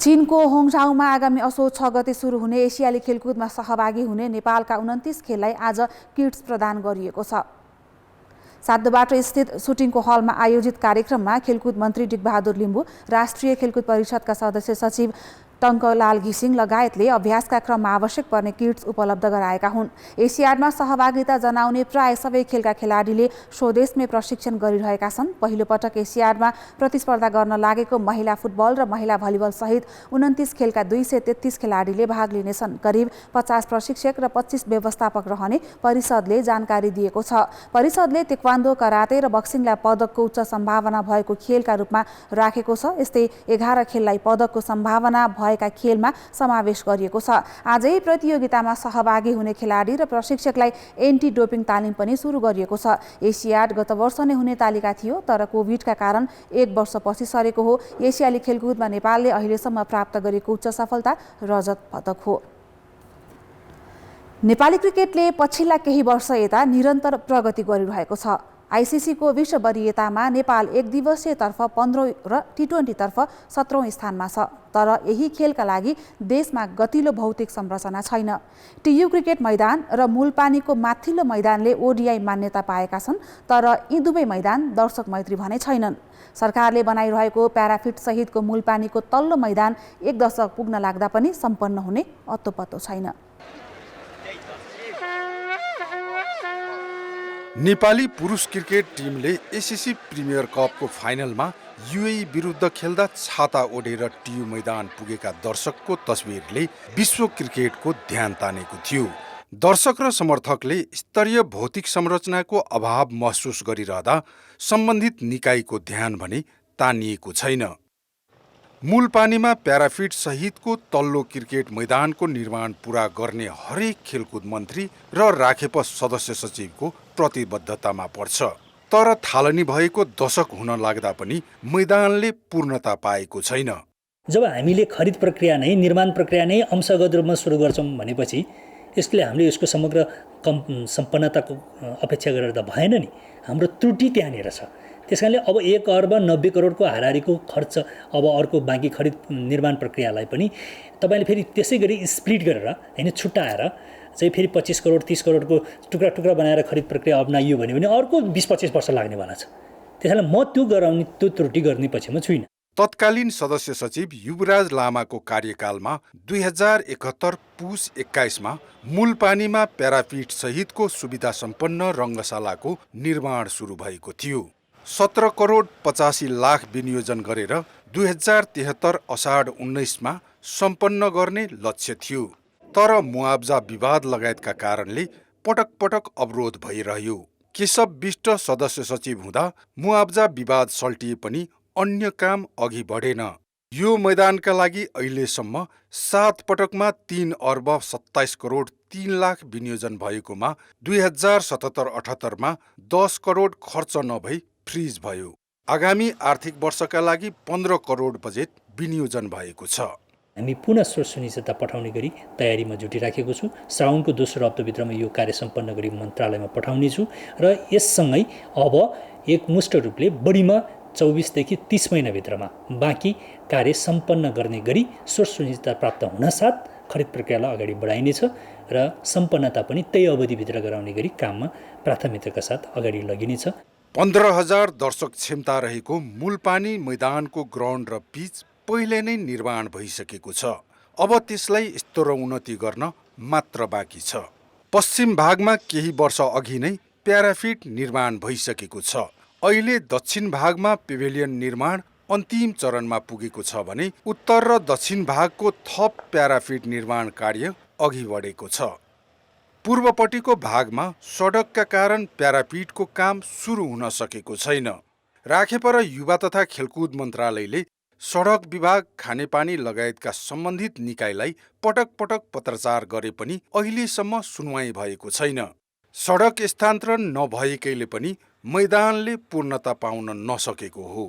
चीनको होङझाउमा आगामी असोज 6 गते सुरु हुने एसियाली खेलकुदमा सहभागी हुने नेपालका 29 खेललाई आज किट्स प्रदान गरिएको छ। सातबाटो स्थित सुटिङको हलमा आयोजित कार्यक्रममा खेलकुद मन्त्री डिकबहादुर लिम्बू, राष्ट्रिय खेलकुद परिषदका सदस्य सचिव टङ्कलाल घिसिङ लगायतले अभ्यासका क्रममा आवश्यक पर्ने किट्स उपलब्ध गराएका हुन्। एसियाडमा सहभागिता जनाउने प्राय सबै खेलका खेलाडीले स्वदेशमै प्रशिक्षण गरिरहेका छन्। पहिलो पटक एसियाडमा प्रतिस्पर्धा गर्न लागेको महिला फुटबल र महिला भलिबल सहित 29 खेलका 233 खेलाडीले भाग लिनेछन्। करिब 50 प्रशिक्षक र 25 व्यवस्थापक रहने परिषदले जानकारी दिएको छ। परिषदले तेक्वान्दो, कराते र बक्सिङलाई पदकको उच्च सम्भावना भएको खेलका रूपमा राखेको छ। यस्तै 11 खेललाई पदकको सम्भावना भएका खेलमा समावेश गरिएको छ। आजै प्रतियोगितामा सहभागी हुने खेलाडी र प्रशिक्षकलाई एन्टी डोपिङ तालिम पनि सुरु गरिएको छ। एसियाड गत वर्ष नै हुने तालिका थियो, तर कोभिडका कारण 1 वर्ष पछि सरेको हो। एसियाली खेलकुदमा नेपालले अहिलेसम्म प्राप्त गरेको उच्च सफलता रजत पदक हो। नेपाली क्रिकेटले पछिल्ला केही वर्ष यता निरन्तर प्रगति गरिरहेको छ। आइसिसीको विश्व वरियतामा नेपाल एक दिवसीयतर्फ 15 र T20 17औं स्थानमा छ। तर यही खेलका लागि देशमा गतिलो भौतिक संरचना छैन। टियु क्रिकेट मैदान र मूलपानीको माथिल्लो मैदानले ओडिआई मान्यता पाएका छन्, तर यी दुवै मैदान दर्शक मैत्री भने छैनन्। सरकारले बनाइरहेको प्याराफिट सहितको मूलपानीको तल्लो मैदान 1 दशक पुग्न लाग्दा पनि सम्पन्न हुने अत्तोपत्तो छैन। नेपाली पुरुष क्रिकेट टिमले एसिसी प्रिमियर कपको फाइनलमा युएई विरुद्ध खेल्दा छाता ओढेर टियु मैदान पुगेका दर्शकको तस्बिरले विश्व क्रिकेटको ध्यान तानेको थियो। दर्शक र समर्थकले स्तरीय भौतिक संरचनाको अभाव महसुस गरिरहँदा सम्बन्धित निकायको ध्यान भने तानिएको छैन। मूलपानीमा प्याराफिट सहितको तल्लो क्रिकेट मैदानको निर्माण पूरा गर्ने हरेक खेलकुद मन्त्री र राखेप सदस्य सचिवको प्रतिबद्धतामा पर्छ। तर थालनी भएको दशक हुन लाग्दा पनि मैदानले पूर्णता पाएको छैन। जब हामीले खरिद प्रक्रिया नै निर्माण प्रक्रिया नै अंशगत रूपमा सुरु गर्छौँ भनेपछि यसले हामीले यसको समग्र सम्पन्नताको अपेक्षा गरेर त भएन नि। हाम्रो त्रुटि त्यहाँनिर छ। त्यसकारणले अब 1 अर्ब 90 करोडको हाराहारीको खर्च अब अर्को बाँकी खरिद निर्माण प्रक्रियालाई पनि तपाईँले फेरि त्यसै गरी स्प्लिट गरेर हैन छुट्याएर चाहिँ फेरि 25 करोड 30 करोडको टुक्रा टुक्रा बनाएर खरिद प्रक्रिया अपनाइयो भने अर्को 20-25 वर्ष लाग्नेवाला छ। त्यसैले म त्यो गराउने त्यो त्रुटि गर्ने पक्षमा छुइनँ। तत्कालीन सदस्य सचिव युवराज लामाको कार्यकालमा 2071 पुस 21मा मूलपानीमा प्याराफिट सहितको सुविधा सम्पन्न रङ्गशालाको निर्माण सुरु भएको थियो। 17 करोड 85 लाख विनियोजन गरेर 2073 असाढ 19मा सम्पन्न गर्ने लक्ष्य थियो। तर मुआब्जा विवाद लगायतका कारणले पटक पटक अवरोध भइरह्यो। केशव विष्ट सदस्य सचिव हुँदा मुआब्जा विवाद सल्टिए पनि अन्य काम अघि बढेन। यो मैदानका लागि अहिलेसम्म 7 पटकमा 3 अर्ब 27 करोड 3 लाख विनियोजन भएकोमा 2077-78मा 10 करोड खर्च नभई फ्रिज भयो। आगामी आर्थिक वर्षका लागि 15 करोड बजेट विनियोजन भएको छ। हामी पुनः स्रोत सुनिश्चितता पठाउने गरी तयारीमा जुटिराखेको छु। श्रावणको दोस्रो हप्ताभित्रमा यो कार्य सम्पन्न गरी मन्त्रालयमा पठाउने छु र यससँगै अब एकमुष्ट रूपले बढीमा 24 देखि 30 महिनाभित्रमा बाँकी कार्य सम्पन्न गर्ने गरी स्रोत सुनिश्चितता प्राप्त हुनसाथ खरिद प्रक्रियालाई अगाडि बढाइनेछ र सम्पन्नता पनि त्यही अवधिभित्र गराउने गरी काममा प्राथमिकताका साथ अगाडि लगिनेछ। 15,000 दर्शक क्षमता रहेको मूलपानी मैदानको ग्राउन्ड र पिच पहिले नै निर्माण भइसकेको छ। अब त्यसलाई स्तरोन्नति उन्नति गर्न मात्र बाँकी छ। पश्चिम भागमा केही वर्ष अघि नै प्याराफिट निर्माण भइसकेको छ। अहिले दक्षिण भागमा पेभिलियन निर्माण अन्तिम चरणमा पुगेको छ भने उत्तर र दक्षिण भागको थप प्याराफिट निर्माण कार्य अघि बढेको छ। पूर्वपट्टिको भागमा सडकका कारण प्याराफिटको काम सुरु हुन सकेको छैन। राखेप र युवा तथा खेलकुद मन्त्रालयले सडक विभाग, खानेपानी लगायतका सम्बन्धित निकायलाई पटक पटक पत्रचार गरे पनि अहिलेसम्म सुनवाई भएको छैन। सडक स्थानान्तरण नभएकैले पनि मैदानले पूर्णता पाउन नसकेको हो।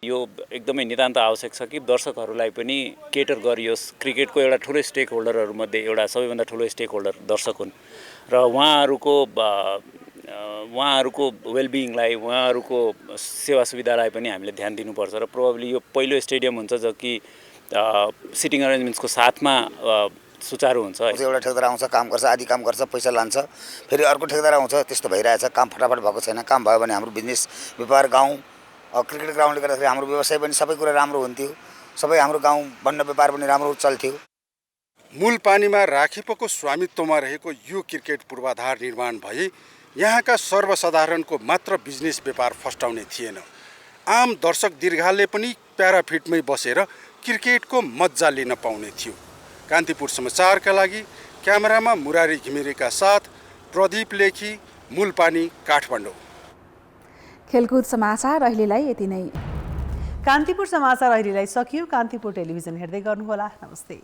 यो एकदमै नितान्त आवश्यक छ कि दर्शकहरूलाई पनि केटर गरियोस्। क्रिकेटको एउटा ठुलो स्टेक होल्डरहरूमध्ये एउटा सबैभन्दा ठुलो स्टेक होल्डर दर्शक हुन् र उहाँहरूको वेलबिङलाई, उहाँहरूको सेवा सुविधालाई पनि हामीले ध्यान दिनुपर्छ र प्रोबब्ली यो पहिलो स्टेडियम हुन्छ जो कि सिटिङ अरेन्जमेन्ट्सको साथमा सुचारू हुन्छ। एउटा ठेकदार आउँछ, काम गर्छ, आधी काम गर्छ, पैसा लान्छ, फेरि अर्को ठेकदार आउँछ, त्यस्तो भइरहेछ। काम फटाफट भएको छैन। काम भयो भने हाम्रो बिजनेस व्यापार, गाउँ क्रिकेट ग्राउन्डले गर्दाखेरि हाम्रो व्यवसाय पनि सबै कुरा राम्रो हुन्थ्यो। सबै हाम्रो गाउँ वन्न व्यापार पनि राम्रो चल्थ्यो। मूल पानीमा राखेपको स्वामित्वमा रहेको यो क्रिकेट पूर्वाधार निर्माण भए यहाँका सर्वसाधारणको मात्र बिजनेस व्यापार फस्टाउने थिएन। आम दर्शक दीर्घाले पनि प्याराफिटमै बसेर क्रिकेटको मज्जा लिन पाउने थियो। कान्तिपुर समाचारका लागि क्यामेरामा मुरारी घिमिरेका साथ प्रदीप लेखी, मूलपानी, काठमाडौँ। खेलकुद समाचार अहिलेलाई यति नै। कान्तिपुर समाचार अहिलेलाई सकियो। कान्तिपुर टेलिभिजन हेर्दै गर्नुहोला। नमस्ते।